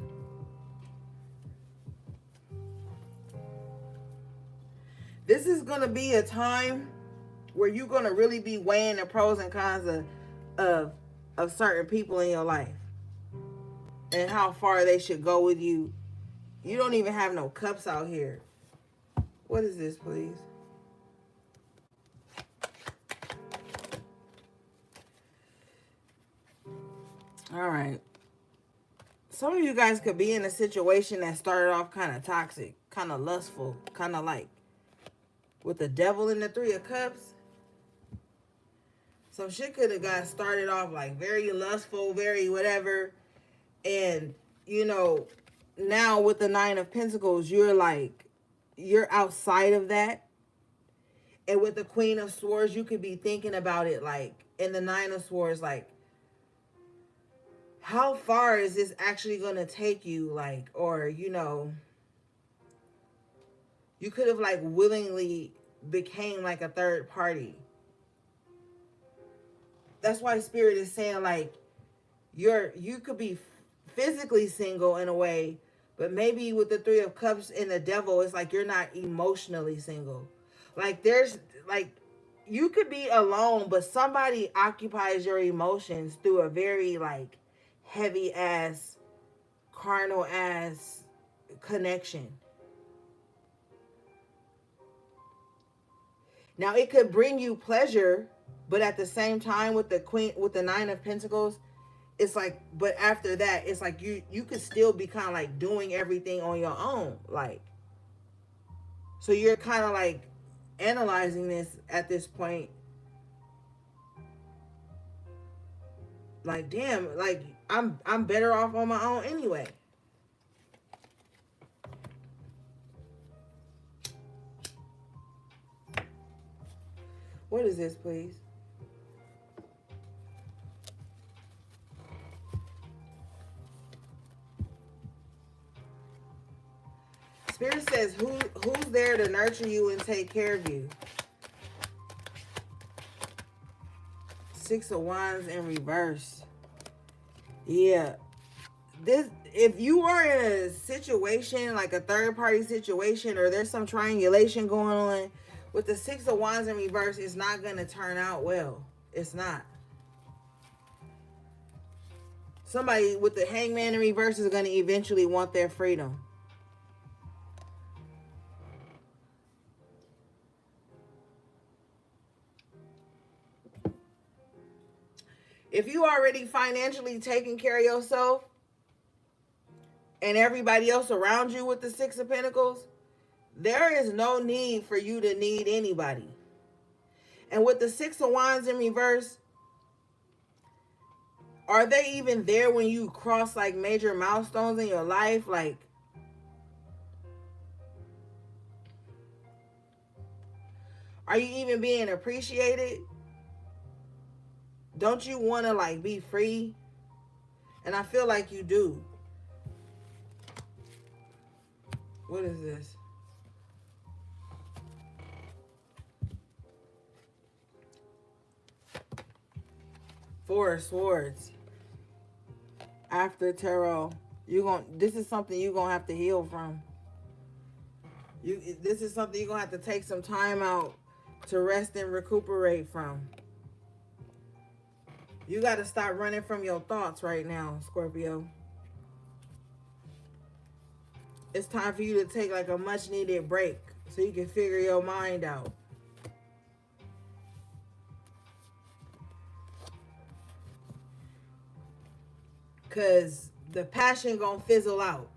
This is going to be a time where you're going to really be weighing the pros and cons of certain people in your life and how far they should go with you. You don't even have no cups out here. What is this, please? All right. Some of you guys could be in a situation that started off kind of toxic, kind of lustful, kind of like with the Devil and the Three of Cups. Some shit could have got started off like very lustful, very whatever. And, you know, now with the Nine of Pentacles, you're outside of that. And with the Queen of Swords, you could be thinking about it like, in the Nine of Swords, like, how far is this actually going to take you? Like, or, you know, you could have like willingly became like a third party. That's why Spirit is saying like, you could be physically single in a way, but maybe with the Three of Cups and the Devil, it's like you're not emotionally single. Like there's like, you could be alone, but somebody occupies your emotions through a very like heavy ass, carnal ass connection. Now it could bring you pleasure, but at the same time with the Nine of Pentacles, it's like, but after that, it's like you could still be kind of like doing everything on your own. Like, so you're kind of like analyzing this at this point. Like, damn, like I'm better off on my own anyway. What is this, please? Spirit says, who's there to nurture you and take care of you? Six of Wands in reverse. Yeah. If you are in a situation, like a third party situation, or there's some triangulation going on, with the Six of Wands in reverse, it's not going to turn out well. It's not. Somebody with the Hangman in reverse is going to eventually want their freedom. If you already financially taking care of yourself and everybody else around you with the Six of Pentacles, there is no need for you to need anybody. And with the Six of Wands in reverse, are they even there when you cross like major milestones in your life? Like, are you even being appreciated? Don't you want to like be free? And I feel like you do. What is this? Four of Swords. After tarot, this is something you're gonna have to heal from. This is something you're gonna have to take some time out to rest and recuperate from. You got to stop running from your thoughts right now, Scorpio. It's time for you to take like a much needed break so you can figure your mind out. Because the passion gonna fizzle out.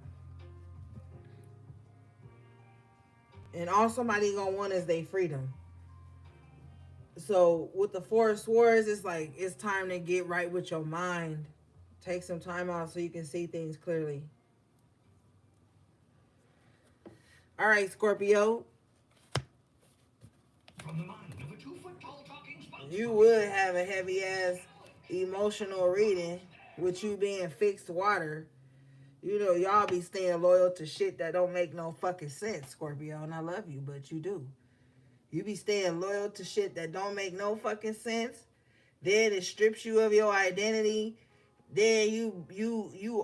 And all somebody gonna want is their freedom. So with the Four of Swords, it's like it's time to get right with your mind. Take some time out so you can see things clearly. All right, Scorpio. From the mind of a 2-foot-tall talking sponge. You would have a heavy ass emotional reading with you being fixed water. You know, y'all be staying loyal to shit that don't make no fucking sense, Scorpio. And I love you, but you do. You be staying loyal to shit that don't make no fucking sense. Then it strips you of your identity. Then you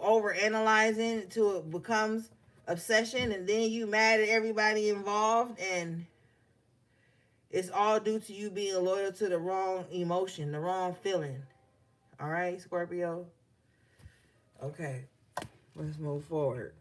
overanalyzing till it becomes obsession, and then you mad at everybody involved, and it's all due to you being loyal to the wrong emotion, the wrong feeling. All right, Scorpio? Okay, let's move forward.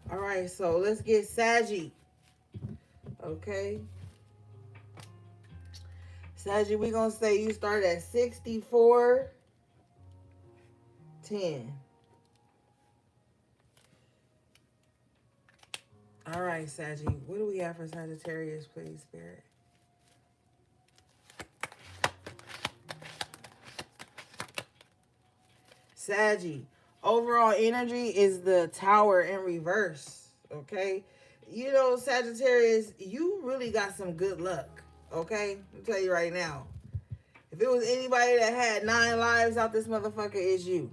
All right, so let's get Saggy. Okay. Saggy, we're going to say you start at 64:10. All right, Saggy. What do we have for Sagittarius, please, Spirit? Saggy. Overall energy is the Tower in reverse. Okay. You know, Sagittarius, you really got some good luck. Okay. I'll tell you right now. If it was anybody that had 9 lives out, this motherfucker is you.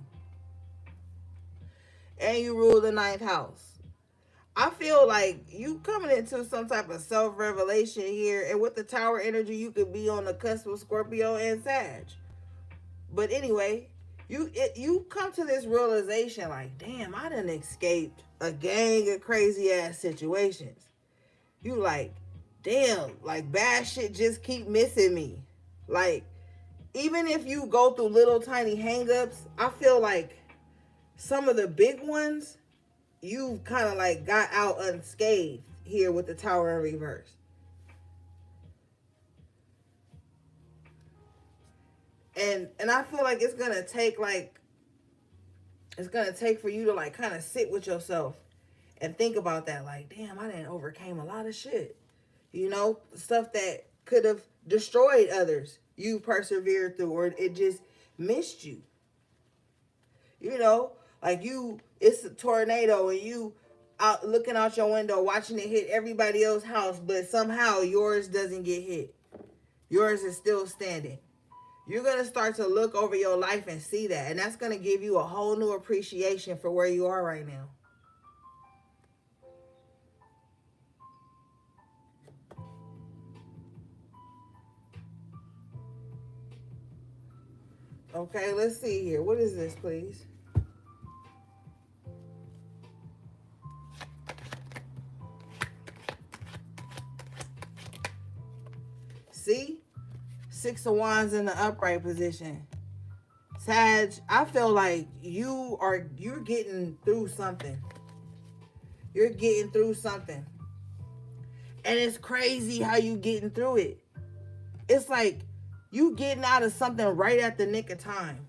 And you rule the 9th house. I feel like you coming into some type of self-revelation here. And with the Tower energy, you could be on the cusp of Scorpio and Sag. But anyway, you come to this realization like, damn, I done escaped a gang of crazy ass situations. You like, damn, like bad shit just keep missing me. Like, even if you go through little tiny hangups, I feel like some of the big ones, you kind of like got out unscathed here with the Tower in reverse. And I feel like it's going to take for you to like kind of sit with yourself and think about that. Like, damn, I done overcame a lot of shit. You know, stuff that could have destroyed others. You persevered through, or it just missed you. You know, like it's a tornado and you out looking out your window watching it hit everybody else's house, but somehow yours doesn't get hit. Yours is still standing. You're going to start to look over your life and see that. And that's going to give you a whole new appreciation for where you are right now. Okay, let's see here. What is this, please? Six of Wands in the upright position. Sag, I feel like you're getting through something. You're getting through something. And it's crazy how you getting through it. It's like you getting out of something right at the nick of time.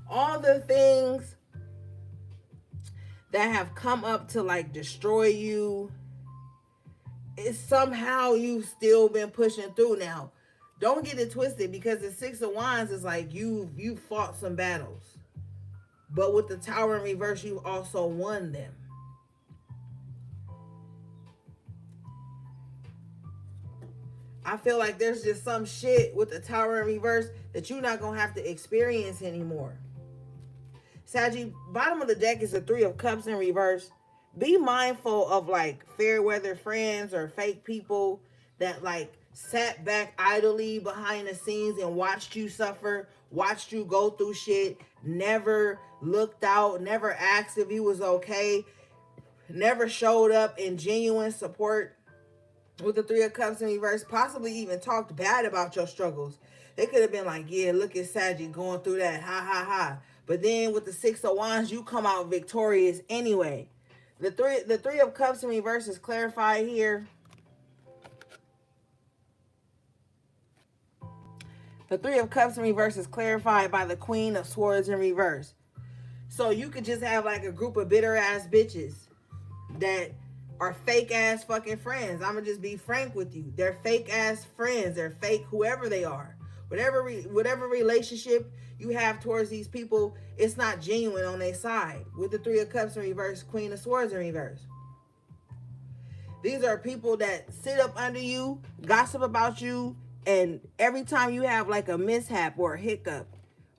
All the things that have come up to like destroy you, it's somehow you've still been pushing through. Now, don't get it twisted, because the Six of Wands is like you fought some battles. But with the Tower in reverse, you also won them. I feel like there's just some shit with the Tower in reverse that you're not going to have to experience anymore. Saggy, bottom of the deck is the Three of Cups in reverse. Be mindful of like fair weather friends or fake people that like sat back idly behind the scenes and watched you suffer, watched you go through shit, never looked out, never asked if you was okay, never showed up in genuine support. With the Three of Cups in reverse, possibly even talked bad about your struggles. They could have been like, yeah, look at Saggy going through that, ha ha ha. But then with the Six of Wands, you come out victorious anyway. The three of Cups in reverse is clarified here. The Three of Cups in reverse is clarified by the Queen of Swords in reverse. So you could just have like a group of bitter ass bitches that are fake ass fucking friends. I'm gonna just be frank with you. They're fake ass friends. They're fake whoever they are. Whatever relationship you have towards these people, it's not genuine on their side. With the Three of Cups in reverse, Queen of Swords in reverse. These are people that sit up under you, gossip about you, and every time you have like a mishap or a hiccup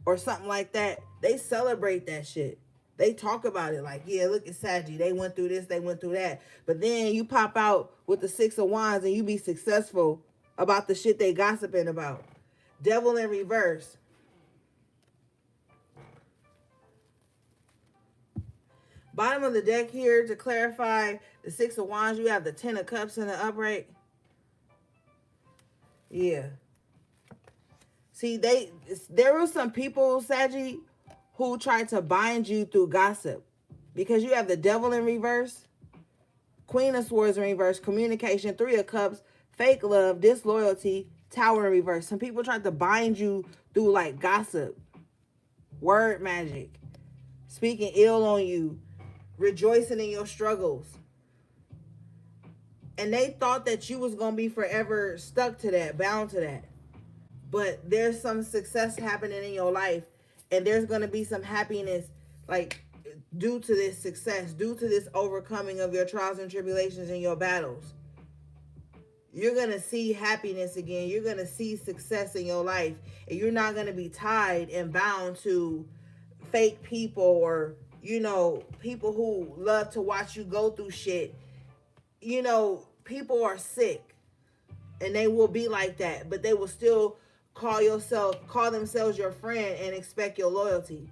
or something like that, they celebrate that shit. They talk about it like, yeah, look at Saggy. They went through this, they went through that. But then you pop out with the Six of Wands and you be successful about the shit they gossiping about. Devil in reverse. Bottom of the deck here, to clarify the Six of Wands, you have the Ten of Cups in the upright. Yeah. See, there were some people, Saggy, who tried to bind you through gossip. Because you have the Devil in reverse, Queen of Swords in reverse, communication, Three of Cups, fake love, disloyalty, Tower in reverse. Some people tried to bind you through like gossip, word magic, speaking ill on you, rejoicing in your struggles. And they thought that you was going to be forever stuck to that, bound to that. But there's some success happening in your life, and there's going to be some happiness like due to this success, due to this overcoming of your trials and tribulations and your battles. You're going to see happiness again. You're going to see success in your life, and you're not going to be tied and bound to fake people or, you know, people who love to watch you go through shit. You know, people are sick, and they will be like that, but they will still call themselves your friend and expect your loyalty.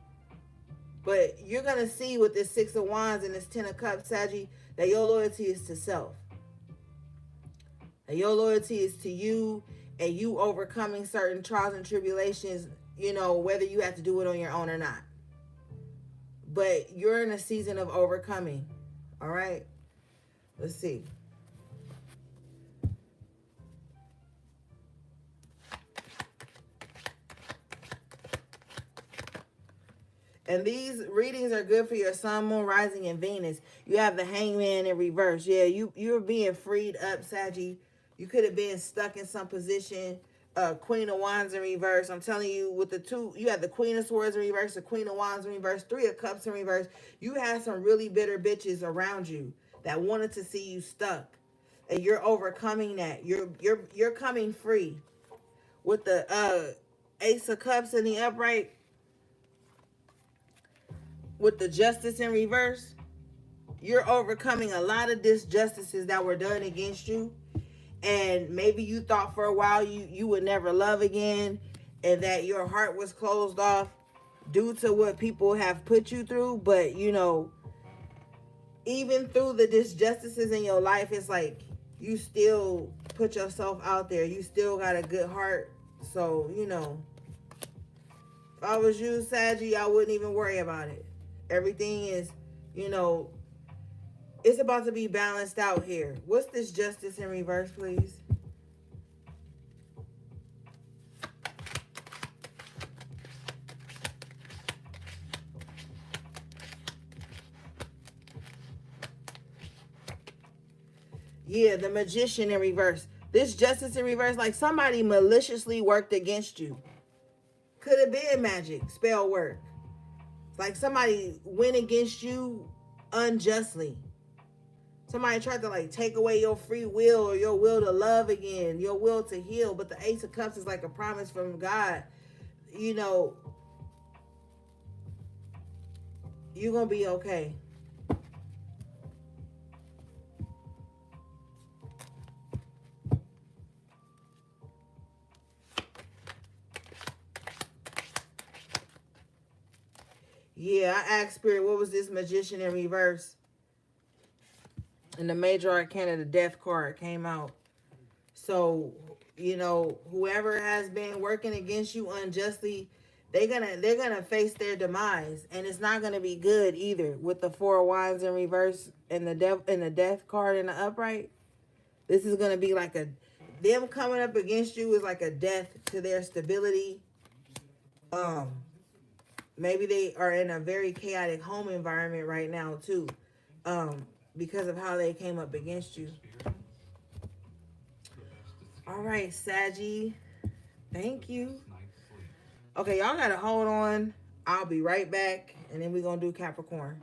But you're going to see with this Six of Wands and this Ten of Cups, Saggy, that your loyalty is to self. And your loyalty is to you and you overcoming certain trials and tribulations, you know, whether you have to do it on your own or not. But you're in a season of overcoming. All right? Let's see. And these readings are good for your sun, moon, rising, and Venus. You have the Hangman in reverse. Yeah, you're being freed up, Saggy. You could have been stuck in some position. Queen of Wands in reverse. I'm telling you, with the two, you have the Queen of Swords in reverse, the Queen of Wands in reverse, Three of Cups in reverse. You had some really bitter bitches around you that wanted to see you stuck. And you're overcoming that. You're coming free. With the Ace of Cups in the upright, with the Justice in reverse, you're overcoming a lot of disjustices that were done against you. And maybe you thought for a while you would never love again, and that your heart was closed off due to what people have put you through. But, you know, even through the disjustices in your life, it's like you still put yourself out there. You still got a good heart. So, you know, if I was you, Saggy, I wouldn't even worry about it. Everything is, you know, it's about to be balanced out here. What's this justice in reverse, please? Yeah, the magician in reverse. This justice in reverse, like somebody maliciously worked against you. Could have been magic, spell work. Like somebody went against you unjustly. Somebody tried to like take away your free will or your will to love again, your will to heal. But the Ace of Cups is like a promise from God. You know, you're going to be okay. Yeah, I asked Spirit, what was this magician in reverse? And the major arcana, the death card came out. So, you know, whoever has been working against you unjustly, they're gonna face their demise, and it's not gonna be good either. With the Four of Wands in reverse and the death card in the upright, this is gonna be like them coming up against you is like a death to their stability. Maybe they are in a very chaotic home environment right now too, because of how they came up against you. All right, Saggy. Thank you. Okay, y'all gotta hold on. I'll be right back, and then we're gonna do Capricorn.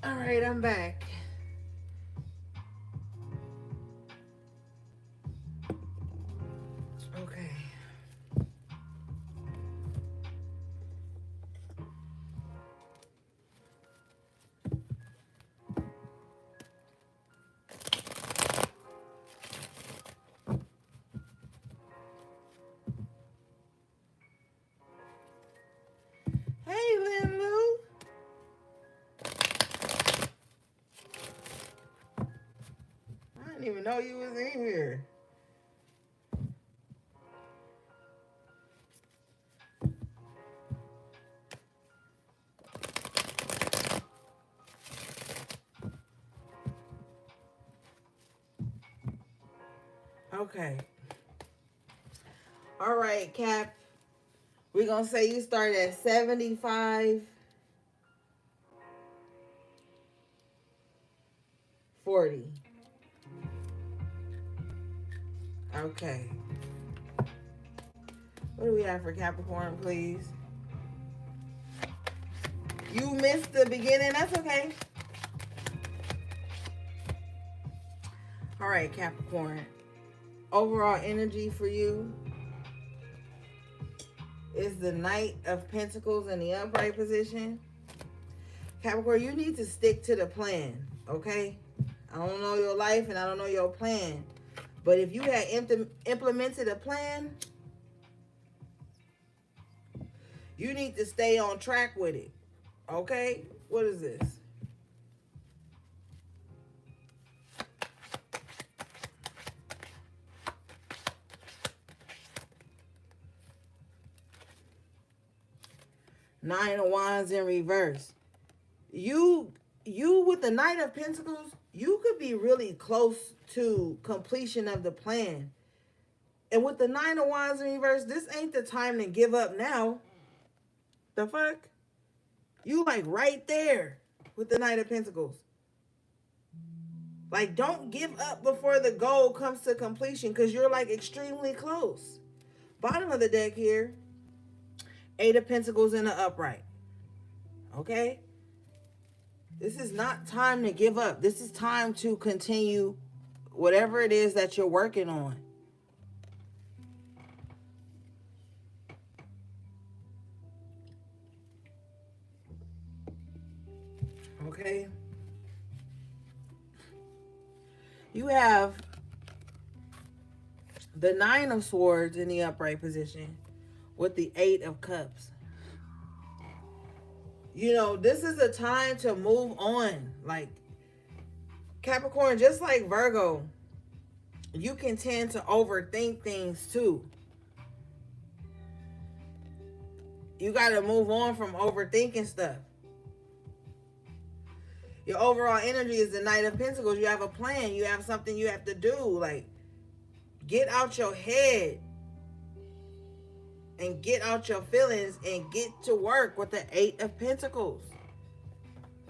All right, I'm back. Okay. Hey, Lin Lou. I didn't even know you was in here. Okay. All right, Cap. We're going to say you start at 75, 40. Okay. What do we have for Capricorn, please? You missed the beginning. That's okay. All right, Capricorn. Overall energy for you is the Knight of Pentacles in the upright position. Capricorn, you need to stick to the plan, okay? I don't know your life and I don't know your plan. But if you had implemented a plan, You need to stay on track with it. Okay? What is this? Nine of Wands in reverse. You with the Knight of Pentacles, you could be really close to completion of the plan. And with the Nine of Wands in reverse, this ain't the time to give up now. The fuck? You like right there with the Knight of Pentacles. Like, don't give up before the goal comes to completion, because you're like extremely close. Bottom of the deck here, Eight of Pentacles in the upright. Okay? This is not time to give up. This is time to continue whatever it is that you're working on. Okay? You have the Nine of Swords in the upright position with the Eight of Cups. You know, this is a time to move on. Like, Capricorn, just like Virgo, you can tend to overthink things too. You got to move on from overthinking stuff. Your overall energy is the Knight of Pentacles. You have a plan. You have something you have to do. Like, get out your head and get out your feelings and get to work with the Eight of Pentacles.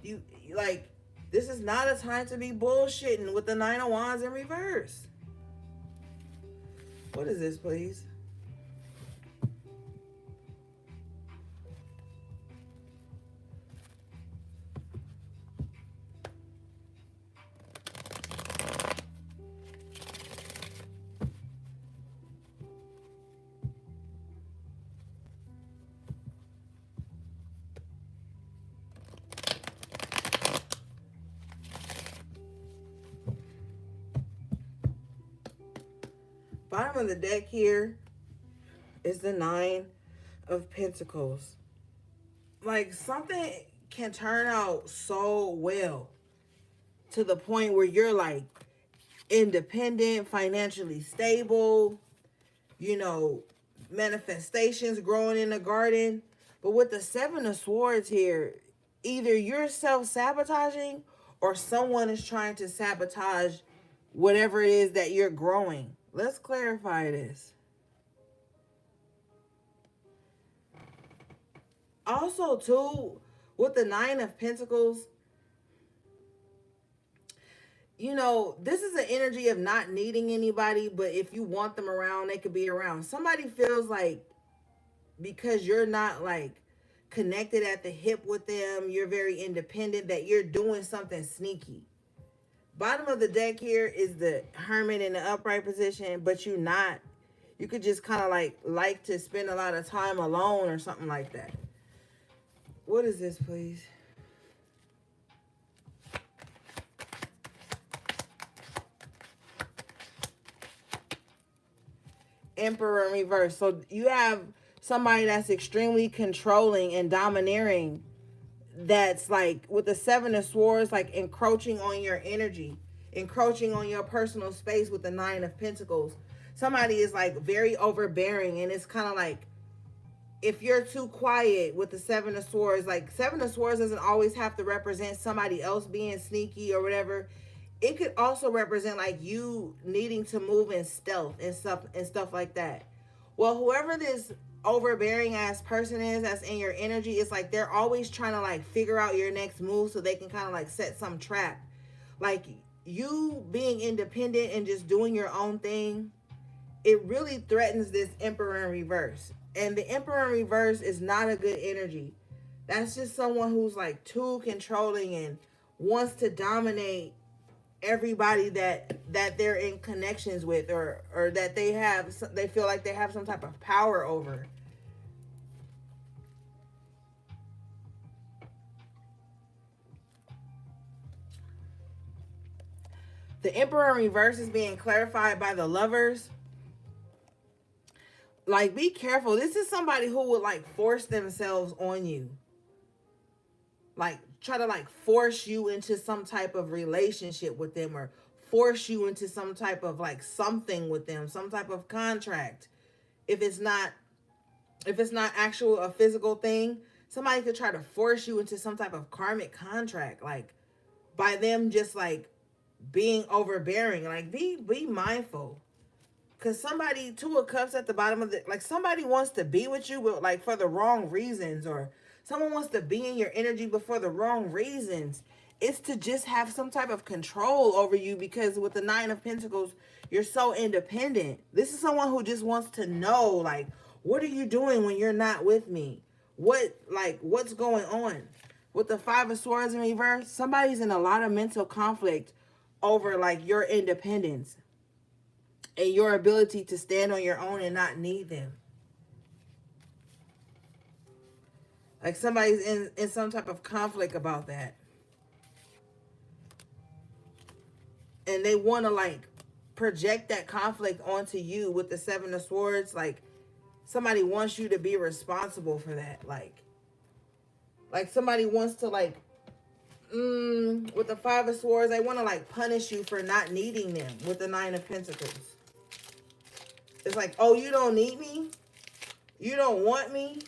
You like, this is not a time to be bullshitting with the Nine of Wands in reverse. What is this, please? Bottom of the deck here is the Nine of Pentacles. Like, something can turn out so well to the point where you're like independent, financially stable, you know, manifestations growing in the garden. But with the Seven of Swords here, either you're self-sabotaging or someone is trying to sabotage whatever it is that you're growing. Let's clarify this. Also, too, with the Nine of Pentacles, you know, this is an energy of not needing anybody, but if you want them around, they could be around. Somebody feels like because you're not like connected at the hip with them, you're very independent, that you're doing something sneaky. Bottom of the deck here is the Hermit in the upright position, but you're not. You could just kind of like to spend a lot of time alone or something like that. What is this, please? Emperor in reverse. So you have somebody that's extremely controlling and domineering, that's like with the Seven of Swords, like encroaching on your energy, encroaching on your personal space with the Nine of Pentacles. Somebody is like very overbearing, and it's kind of like, if you're too quiet with the Seven of Swords, like Seven of Swords doesn't always have to represent somebody else being sneaky or whatever. It could also represent like you needing to move in stealth and stuff like that. Well, whoever this overbearing ass person is that's in your energy, it's like they're always trying to like figure out your next move so they can kind of like set some trap. Like, you being independent and just doing your own thing, it really threatens this Emperor in reverse. And the Emperor in reverse is not a good energy. That's just someone who's like too controlling and wants to dominate everybody that they're in connections with, or that they feel like they have some type of power over. The Emperor in reverse is being clarified by the Lovers. Like, be careful. This is somebody who would like force themselves on you. Like, try to like force you into some type of relationship with them, or force you into some type of like something with them, some type of contract. If it's not actual a physical thing, somebody could try to force you into some type of karmic contract, like by them just like being overbearing. Like, be mindful. Cause somebody, 2 of Cups at the bottom of the, like somebody wants to be with you, but like for the wrong reasons, or someone wants to be in your energy, but for the wrong reasons. It's to just have some type of control over you, because with the 9 of Pentacles, you're so independent. This is someone who just wants to know, like, what are you doing when you're not with me? What's going on? With the 5 of Swords in reverse, somebody's in a lot of mental conflict over like your independence and your ability to stand on your own and not need them. Like, somebody's in some type of conflict about that. And they want to like project that conflict onto you with the 7 of Swords. Like, somebody wants you to be responsible for that. Like somebody wants to like, with the 5 of Swords, they want to like punish you for not needing them with the 9 of Pentacles. It's like, oh, you don't need me? You don't want me?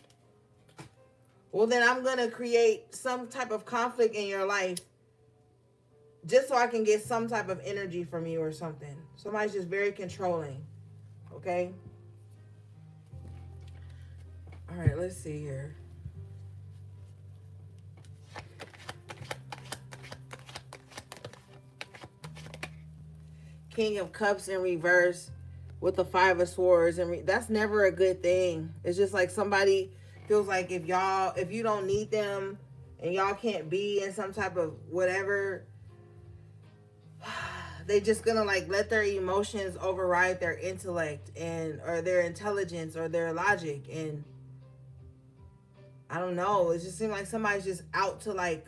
Well, then I'm going to create some type of conflict in your life just so I can get some type of energy from you or something. Somebody's just very controlling. Okay? All right, let's see here. King of Cups in reverse with the 5 of Swords, and that's never a good thing. It's just like somebody feels like if you don't need them and y'all can't be in some type of whatever, they just gonna like let their emotions override their intellect or their intelligence or their logic. And I don't know, it just seems like somebody's just out to like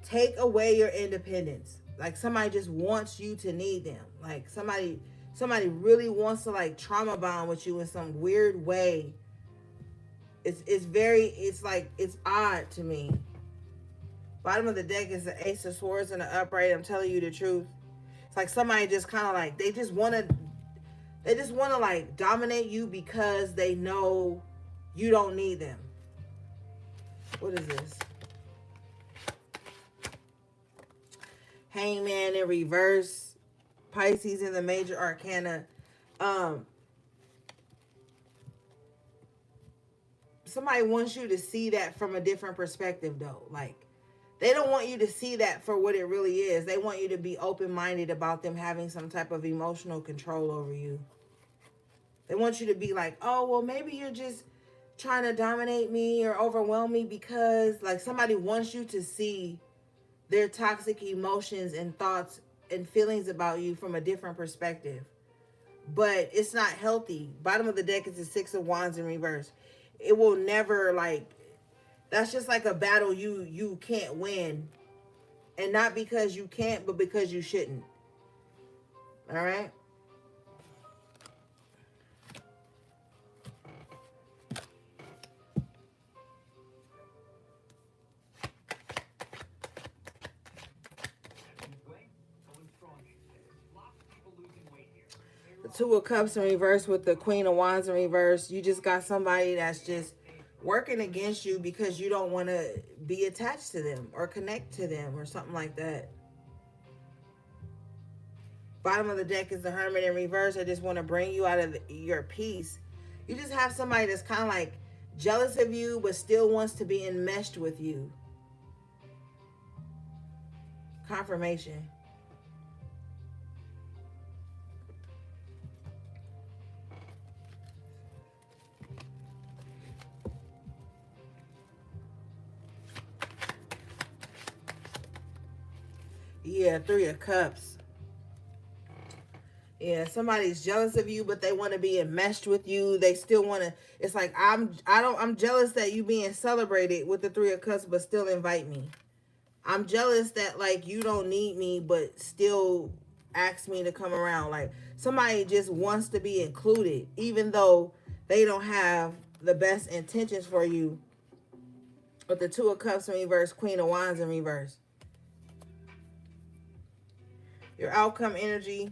take away your independence. Like, somebody just wants you to need them. Like, somebody really wants to like trauma bond with you in some weird way. It's odd to me. Bottom of the deck is the Ace of Swords in the upright. I'm telling you the truth. It's like somebody just kind of like, they just want to like dominate you because they know you don't need them. What is this? Hangman in reverse. Pisces in the major arcana. Somebody wants you to see that from a different perspective, though. Like, they don't want you to see that for what it really is. They want you to be open-minded about them having some type of emotional control over you. They want you to be like, oh, well, maybe you're just trying to dominate me or overwhelm me because, like, somebody wants you to see their toxic emotions and thoughts and feelings about you from a different perspective. But it's not healthy. Bottom of the deck is the 6 of Wands in reverse. It will never, like, that's just like a battle you can't win. And not because you can't, but because you shouldn't. All right? The 2 of Cups in reverse with the Queen of Wands in reverse. You just got somebody that's just working against you because you don't want to be attached to them or connect to them or something like that. Bottom of the deck is the Hermit in reverse. I just want to bring you out of your peace. You just have somebody that's kind of like jealous of you but still wants to be enmeshed with you. Confirmation. Yeah, 3 of Cups. Yeah, somebody's jealous of you, but they want to be enmeshed with you. They still want to. It's like I'm jealous that you being celebrated with the 3 of Cups, but still invite me. I'm jealous that like you don't need me, but still asked me to come around. Like somebody just wants to be included, even though they don't have the best intentions for you. With the Two of Cups in reverse, Queen of Wands in reverse. Your outcome energy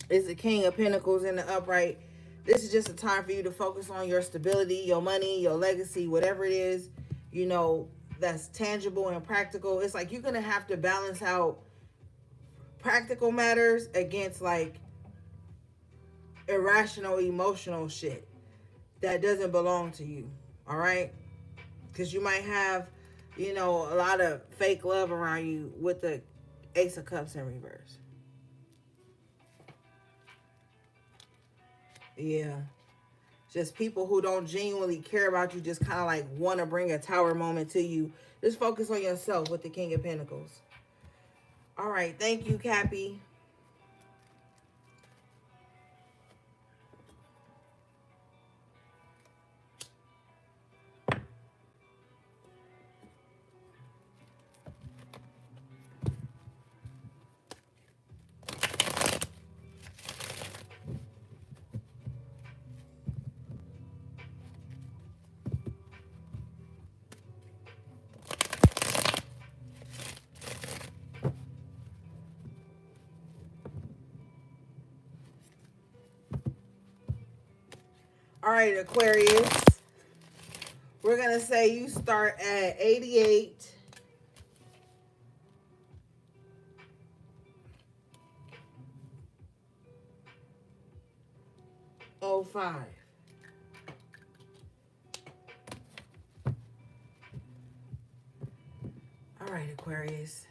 is the King of Pentacles in the upright. This is just a time for you to focus on your stability, your money, your legacy, whatever it is, you know, that's tangible and practical. It's like you're going to have to balance out practical matters against like irrational, emotional shit that doesn't belong to you. All right? Because you might have, you know, a lot of fake love around you with the Ace of Cups in reverse. Yeah. Just people who don't genuinely care about you, just kind of like want to bring a tower moment to you. Just focus on yourself with the King of Pentacles. All right. Thank you, Cappy. All right, Aquarius. We're going to say you start at 88. Oh, 05. All right, Aquarius.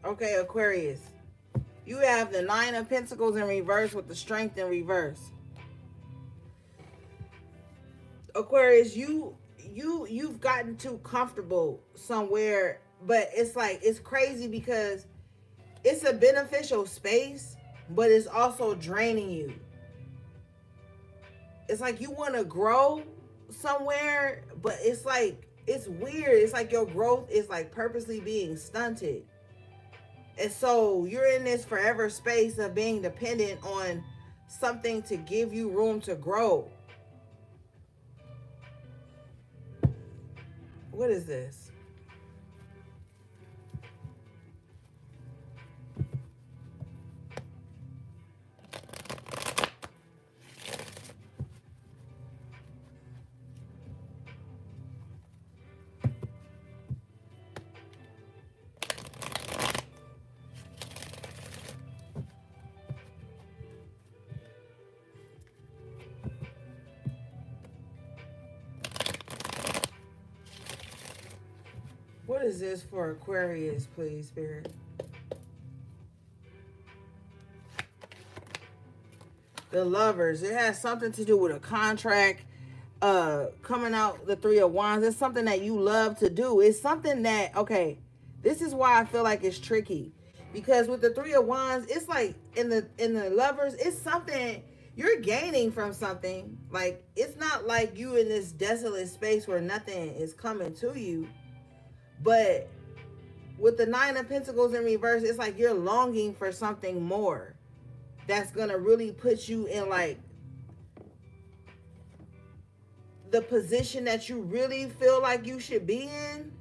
Okay, Aquarius. You have the Nine of Pentacles in reverse with the Strength in reverse. Aquarius, you've gotten too comfortable somewhere, but it's like it's crazy because it's a beneficial space, but it's also draining you. It's like you want to grow somewhere, but it's like it's weird. It's like your growth is like purposely being stunted. And so you're in this forever space of being dependent on something to give you room to grow. What is this? What is this for Aquarius, please, Spirit? The Lovers. It has something to do with a contract coming out, the Three of Wands. It's something that you love to do. It's something that, okay, this is why I feel like it's tricky. Because with the Three of Wands, it's like in the Lovers, it's something you're gaining from something. Like, it's not like you in this desolate space where nothing is coming to you. But with the Nine of Pentacles in reverse, it's like you're longing for something more that's going to really put you in like the position that you really feel like you should be in.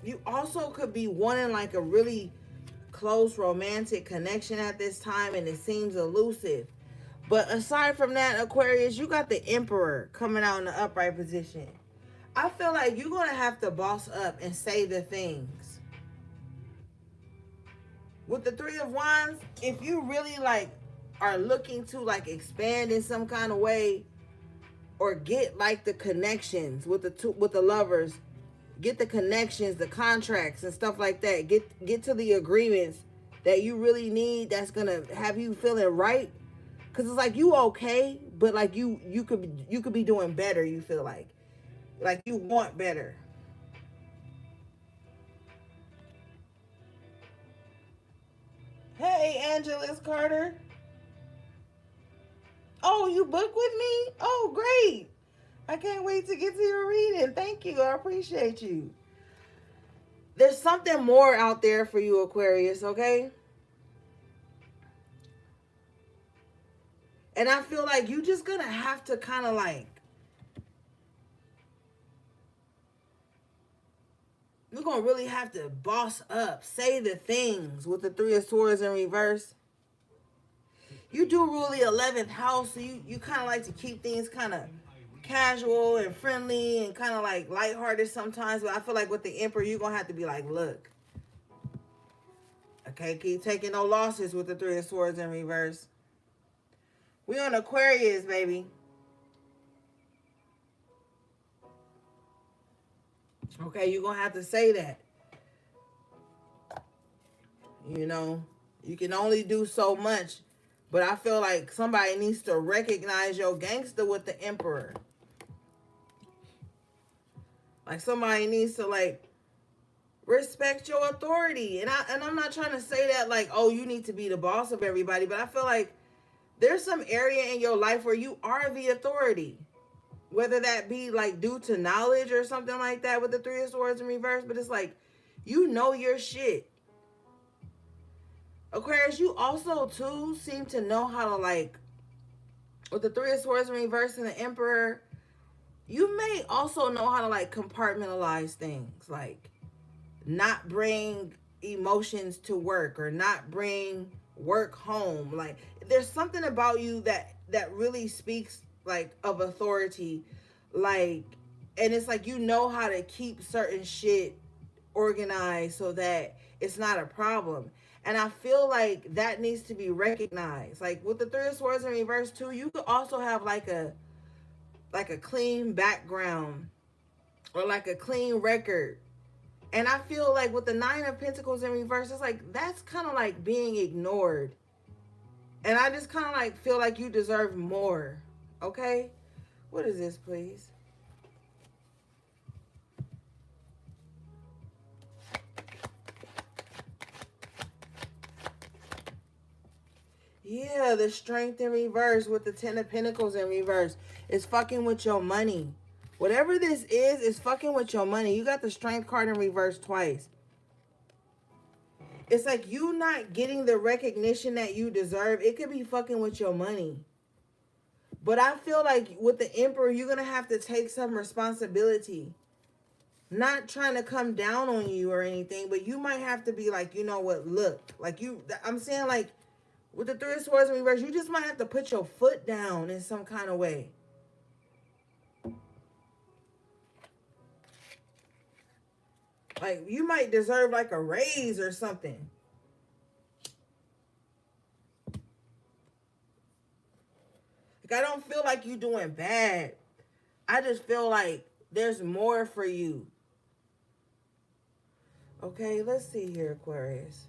You also could be wanting like a really close romantic connection at this time, and it seems elusive. But aside from that, Aquarius, you got the Emperor coming out in the upright position. I feel like you're going to have to boss up and say the things. With the Three of Wands, if you really like are looking to like expand in some kind of way or get like the connections with the Lovers, get the connections, the contracts and stuff like that. Get to the agreements that you really need that's going to have you feeling right. Cause it's like you okay, but like you could be doing better. You feel like you want better. Hey, Angelus Carter. Oh, you book with me? Oh, great. I can't wait to get to your reading. Thank you. I appreciate you. There's something more out there for you, Aquarius, okay? And I feel like you just gonna have to kind of like, you're gonna really have to boss up, say the things with the Three of Swords in reverse. You do rule the 11th house, so you kind of like to keep things kind of casual and friendly and kind of like lighthearted sometimes. But I feel like with the Emperor, you're gonna have to be like, look, okay, keep taking no losses with the Three of Swords in reverse. We on Aquarius, baby. Okay, you're gonna have to say that. You know, you can only do so much. But I feel like somebody needs to recognize your gangster with the Emperor. Like somebody needs to like respect your authority. And I'm not trying to say that like, oh, you need to be the boss of everybody, but I feel like there's some area in your life where you are the authority. Whether that be like due to knowledge or something like that with the Three of Swords in reverse, but it's like you know your shit. Aquarius, you also too seem to know how to like, with the Three of Swords in reverse and the Emperor, you may also know how to like compartmentalize things, like not bring emotions to work or not bring work home. Like there's something about you that really speaks like of authority, like, and it's like you know how to keep certain shit organized so that it's not a problem. And I feel like that needs to be recognized. Like with the Three of Swords in reverse too, you could also have like a clean background or like a clean record. And I feel like with the Nine of Pentacles in reverse, it's like that's kind of like being ignored. And I just kind of like feel like you deserve more. Okay? What is this, please? Yeah, the Strength in reverse with the Ten of Pentacles in reverse. It's fucking with your money. Whatever this is fucking with your money. You got the Strength card in reverse twice. It's like you not getting the recognition that you deserve. It could be fucking with your money. But I feel like with the Emperor, you're going to have to take some responsibility. Not trying to come down on you or anything, but you might have to be like, you know what, look. Like I'm saying like, with the Three of Swords in reverse, you just might have to put your foot down in some kind of way. Like, you might deserve like a raise or something. Like, I don't feel like you doing bad. I just feel like there's more for you. Okay, let's see here, Aquarius.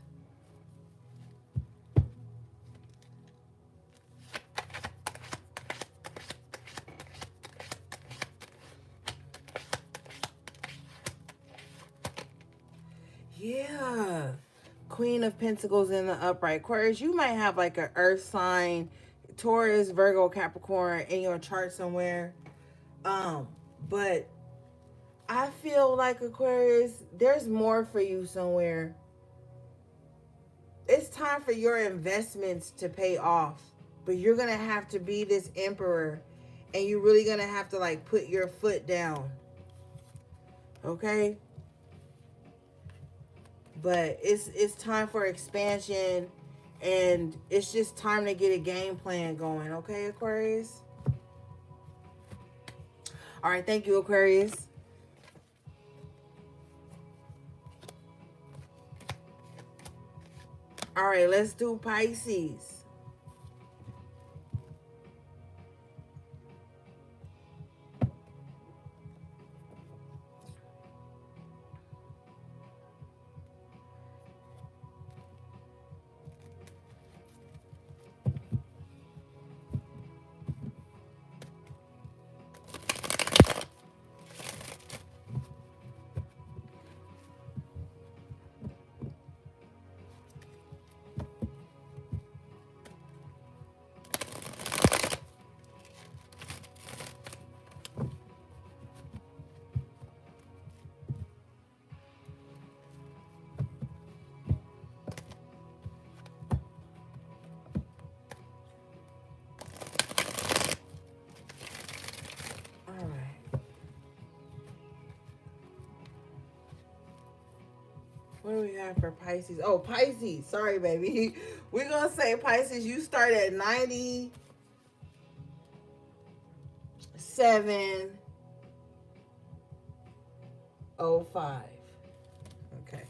Yeah. Queen of Pentacles in the upright. Aquarius, you might have like an earth sign, Taurus, Virgo, Capricorn in your chart somewhere. But I feel like, Aquarius, there's more for you somewhere. It's time for your investments to pay off. But you're going to have to be this Emperor. And you're really going to have to like put your foot down. Okay? But it's time for expansion, and it's just time to get a game plan going. Okay, Aquarius? All right, thank you, Aquarius. All right, let's do Pisces. What do we have for Pisces? Oh, Pisces. Sorry, baby. We're going to say Pisces, you start at 9705. Okay.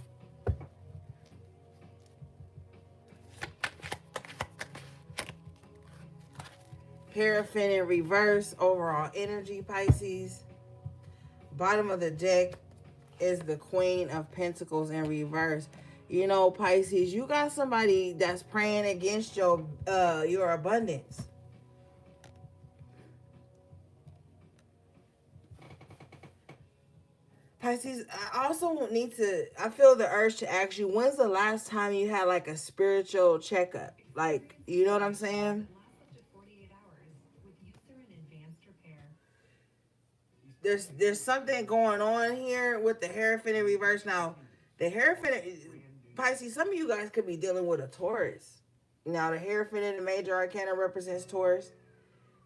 Hierophant in reverse, overall energy, Pisces. Bottom of the deck is the Queen of Pentacles in reverse. You know, Pisces, you got somebody that's praying against your abundance. Pisces, I feel the urge to ask you, when's the last time you had like a spiritual checkup? Like, you know what I'm saying? There's something going on here with the Hierophant in reverse. Now, the Hierophant, Pisces, some of you guys could be dealing with a Taurus. Now, the Hierophant in the major arcana represents Taurus.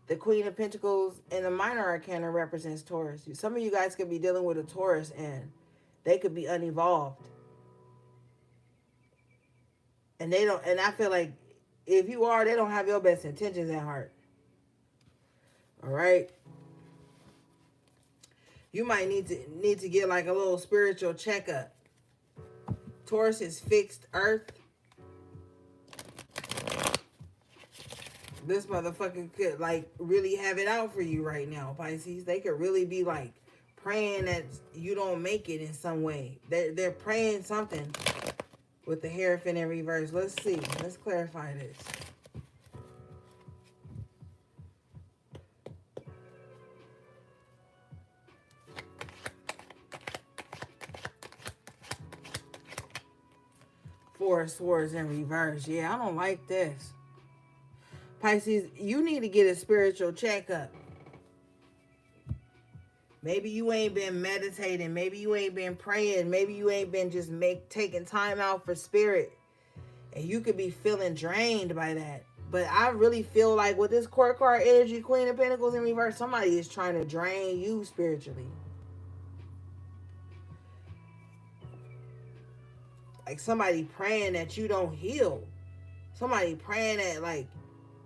The Queen of Pentacles in the minor arcana represents Taurus. Some of you guys could be dealing with a Taurus and they could be unevolved. And I feel like if you are, they don't have your best intentions at heart. All right. You might need to get like a little spiritual checkup. Taurus is fixed earth. This motherfucker could like really have it out for you right now, Pisces. They could really be like praying that you don't make it in some way. They're praying something with the Hierophant in reverse. Let's see. Let's clarify this. Four of Swords in reverse. Yeah, I don't like this. Pisces, you need to get a spiritual checkup. Maybe you ain't been meditating. Maybe you ain't been praying. Maybe you ain't been just taking time out for spirit. And you could be feeling drained by that. But I really feel like with this court card energy, Queen of Pentacles in reverse, somebody is trying to drain you spiritually. Like somebody praying that you don't heal. Somebody praying that like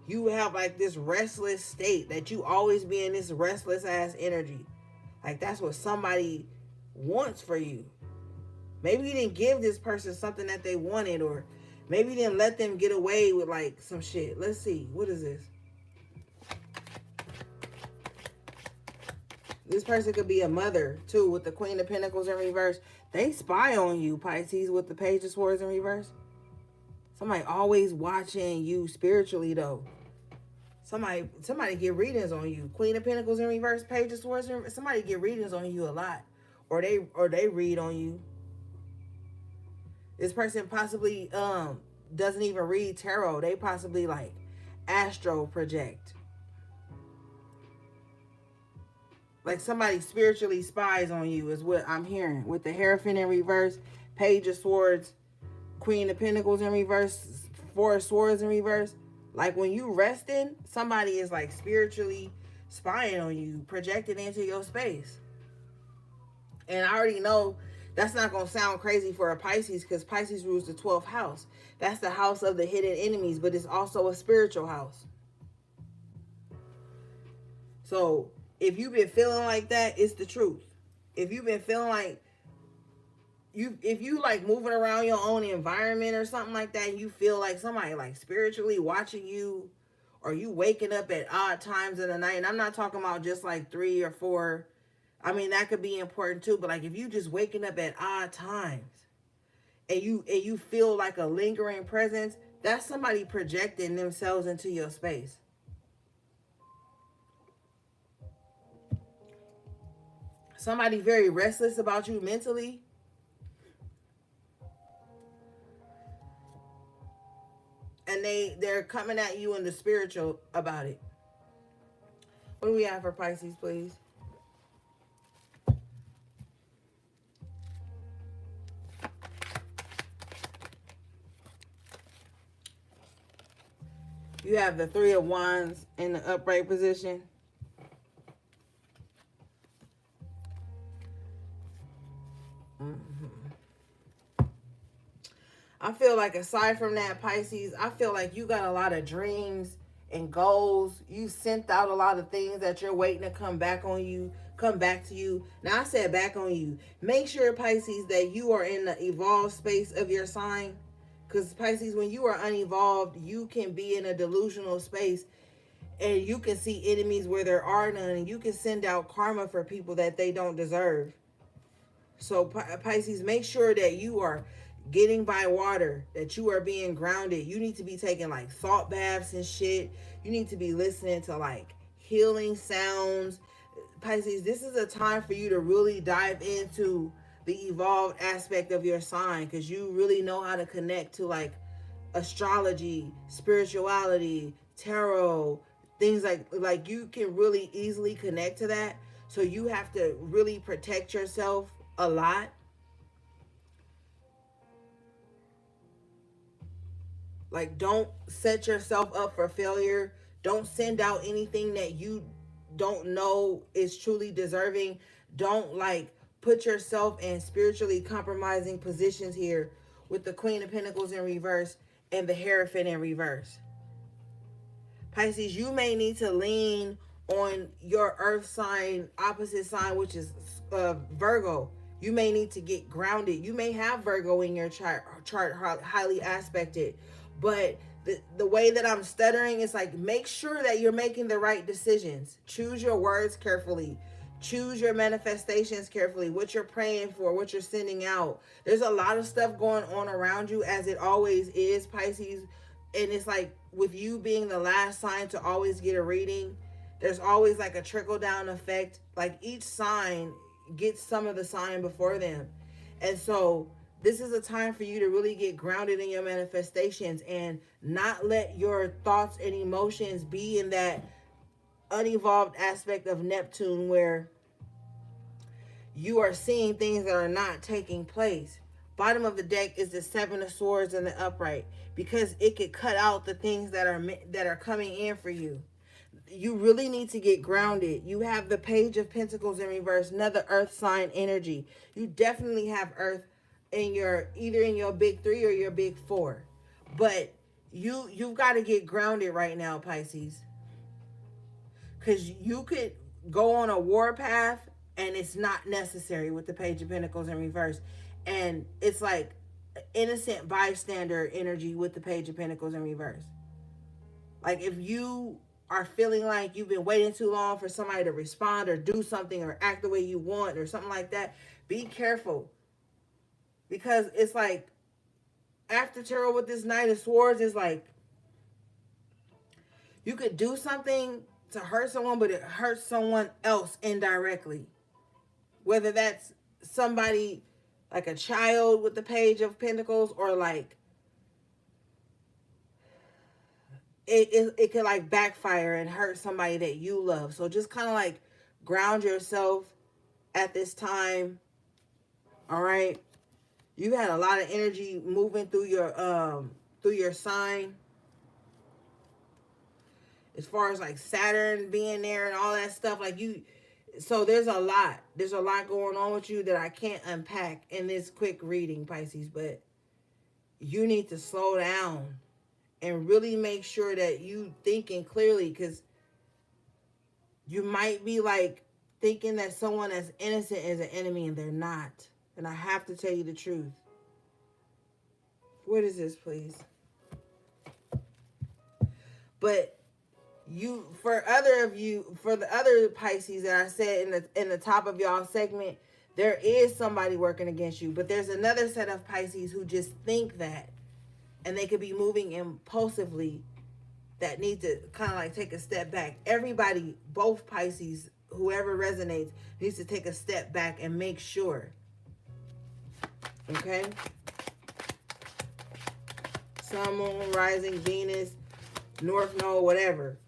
you have like this restless state, that you always be in this restless ass energy. Like that's what somebody wants for you. Maybe you didn't give this person something that they wanted, or maybe you didn't let them get away with like some shit. Let's see. What is this? This person could be a mother too, with the Queen of Pentacles in reverse. They spy on you, Pisces, with the Page of Swords in reverse. Somebody always watching you spiritually though. Somebody get readings on you. Queen of Pentacles in reverse, Page of Swords in reverse. Somebody get readings on you a lot. Or they read on you. This person possibly doesn't even read tarot. They possibly like astro project. Like somebody spiritually spies on you is what I'm hearing. With the Hierophant in reverse, Page of Swords, Queen of Pentacles in reverse, Four of Swords in reverse. Like when you resting, somebody is like spiritually spying on you, projecting into your space. And I already know that's not going to sound crazy for a Pisces, because Pisces rules the 12th house. That's the house of the hidden enemies, but it's also a spiritual house. So if you've been feeling like that, it's the truth. If you've been feeling like if you like moving around your own environment or something like that, and you feel like somebody like spiritually watching you, or you waking up at odd times in the night, and I'm not talking about just like 3 or 4. I mean, that could be important too, but like if you just waking up at odd times and you feel like a lingering presence, that's somebody projecting themselves into your space. Somebody very restless about you mentally. And they're coming at you in the spiritual about it. What do we have for Pisces, please? You have the Three of Wands in the upright position. I feel like aside from that, Pisces, I feel like you got a lot of dreams and goals. You sent out a lot of things that you're waiting to come back to you. Now I said back on you. Make sure, Pisces, that you are in the evolved space of your sign. Because Pisces, when you are unevolved, you can be in a delusional space and you can see enemies where there are none, and you can send out karma for people that they don't deserve. So Pisces, make sure that you are getting by water, that you are being grounded. You need to be taking like salt baths and shit. You need to be listening to like healing sounds. Pisces, this is a time for you to really dive into the evolved aspect of your sign, because you really know how to connect to like astrology, spirituality, tarot, things like you can really easily connect to that. So you have to really protect yourself a lot. Like, don't set yourself up for failure. Don't send out anything that you don't know is truly deserving. Don't like put yourself in spiritually compromising positions here with the Queen of Pentacles in reverse and the Hierophant in reverse. Pisces, you may need to lean on your earth sign, opposite sign, which is Virgo. You may need to get grounded. You may have Virgo in your chart highly aspected, but the way that I'm stuttering is like, make sure that you're making the right decisions. Choose your words carefully. Choose your manifestations carefully, what you're praying for, what you're sending out. There's a lot of stuff going on around you, as it always is, Pisces. And it's like, with you being the last sign to always get a reading, there's always like a trickle down effect. Like, each sign gets some of the sign before them. And so this is a time for you to really get grounded in your manifestations and not let your thoughts and emotions be in that unevolved aspect of Neptune where you are seeing things that are not taking place. Bottom of the deck is the Seven of Swords and the upright, because it could cut out the things that are coming in for you. You really need to get grounded. You have the Page of Pentacles in reverse, another earth sign energy. You definitely have earth in your, either in your big three or your big four. But you've got to get grounded right now, Pisces. Because you could go on a war path and it's not necessary with the Page of Pentacles in reverse. And it's like innocent bystander energy with the Page of Pentacles in reverse. Like, if you are feeling like you've been waiting too long for somebody to respond or do something or act the way you want or something like that, be careful. Because it's like, after tarot with this Knight of Swords, is like, you could do something to hurt someone, but it hurts someone else indirectly. Whether that's somebody like a child with the Page of Pentacles, or like it could like backfire and hurt somebody that you love. So just kind of like ground yourself at this time. All right. You had a lot of energy moving through your sign. As far as like Saturn being there and all that stuff, like so there's a lot going on with you that I can't unpack in this quick reading, Pisces, but you need to slow down and really make sure that you thinking clearly, because you might be like thinking that someone that's innocent is an enemy, and they're not. And I have to tell you the truth. What is this, please? But for the other Pisces that I said in the top of y'all segment, there is somebody working against you. But there's another set of Pisces who just think that, and they could be moving impulsively, that need to kind of like take a step back. Everybody, both Pisces, whoever resonates, needs to take a step back and make sure. Okay? Sun, Moon, Rising, Venus, North Node, whatever.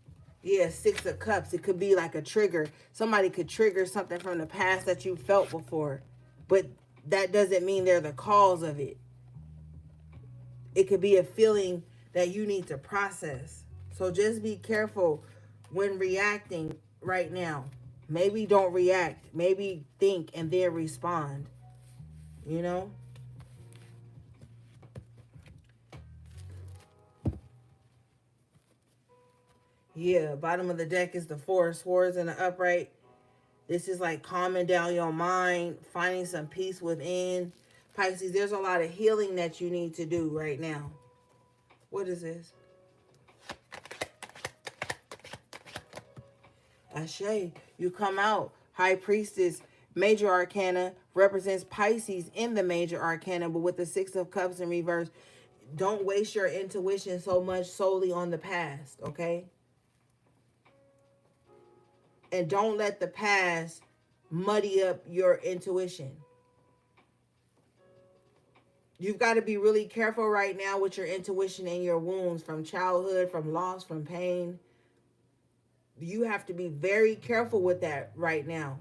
Yeah, Six of Cups. It could be like a trigger. Somebody could trigger something from the past that you felt before. But that doesn't mean they're the cause of it. It could be a feeling that you need to process. So just be careful when reacting right now. Maybe don't react. Maybe think and then respond. You know? Yeah, bottom of the deck is the Four of Swords in the upright. This is like calming down your mind, finding some peace within. Pisces, there's a lot of healing that you need to do right now. What is this? Ashe, you come out. High Priestess, Major Arcana, represents Pisces in the Major Arcana, but with the Six of Cups in reverse, don't waste your intuition so much solely on the past, okay? And don't let the past muddy up your intuition. You've got to be really careful right now with your intuition and your wounds from childhood, from loss, from pain. You have to be very careful with that right now.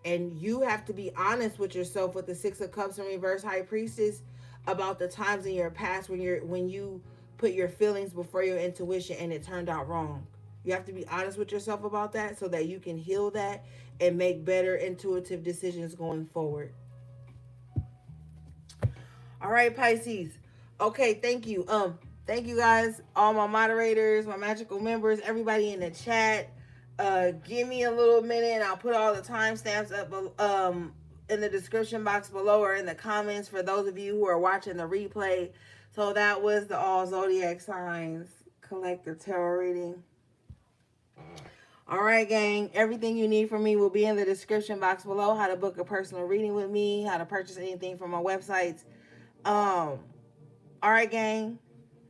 And you have to be honest with yourself with the Six of Cups in reverse, High Priestess, about the times in your past when you put your feelings before your intuition and it turned out wrong. You have to be honest with yourself about that so that you can heal that and make better intuitive decisions going forward. All right, Pisces. Okay, thank you. Thank you guys, all my moderators, my magical members, everybody in the chat. Give me a little minute and I'll put all the timestamps up in the description box below or in the comments for those of you who are watching the replay. So that was the all zodiac signs collective tarot reading. All right, gang. Everything you need from me will be in the description box below. How to book a personal reading with me, how to purchase anything from my websites. All right, gang.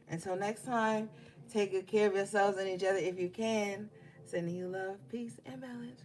Until next time, take good care of yourselves and each other if you can. Sending you love, peace, and balance.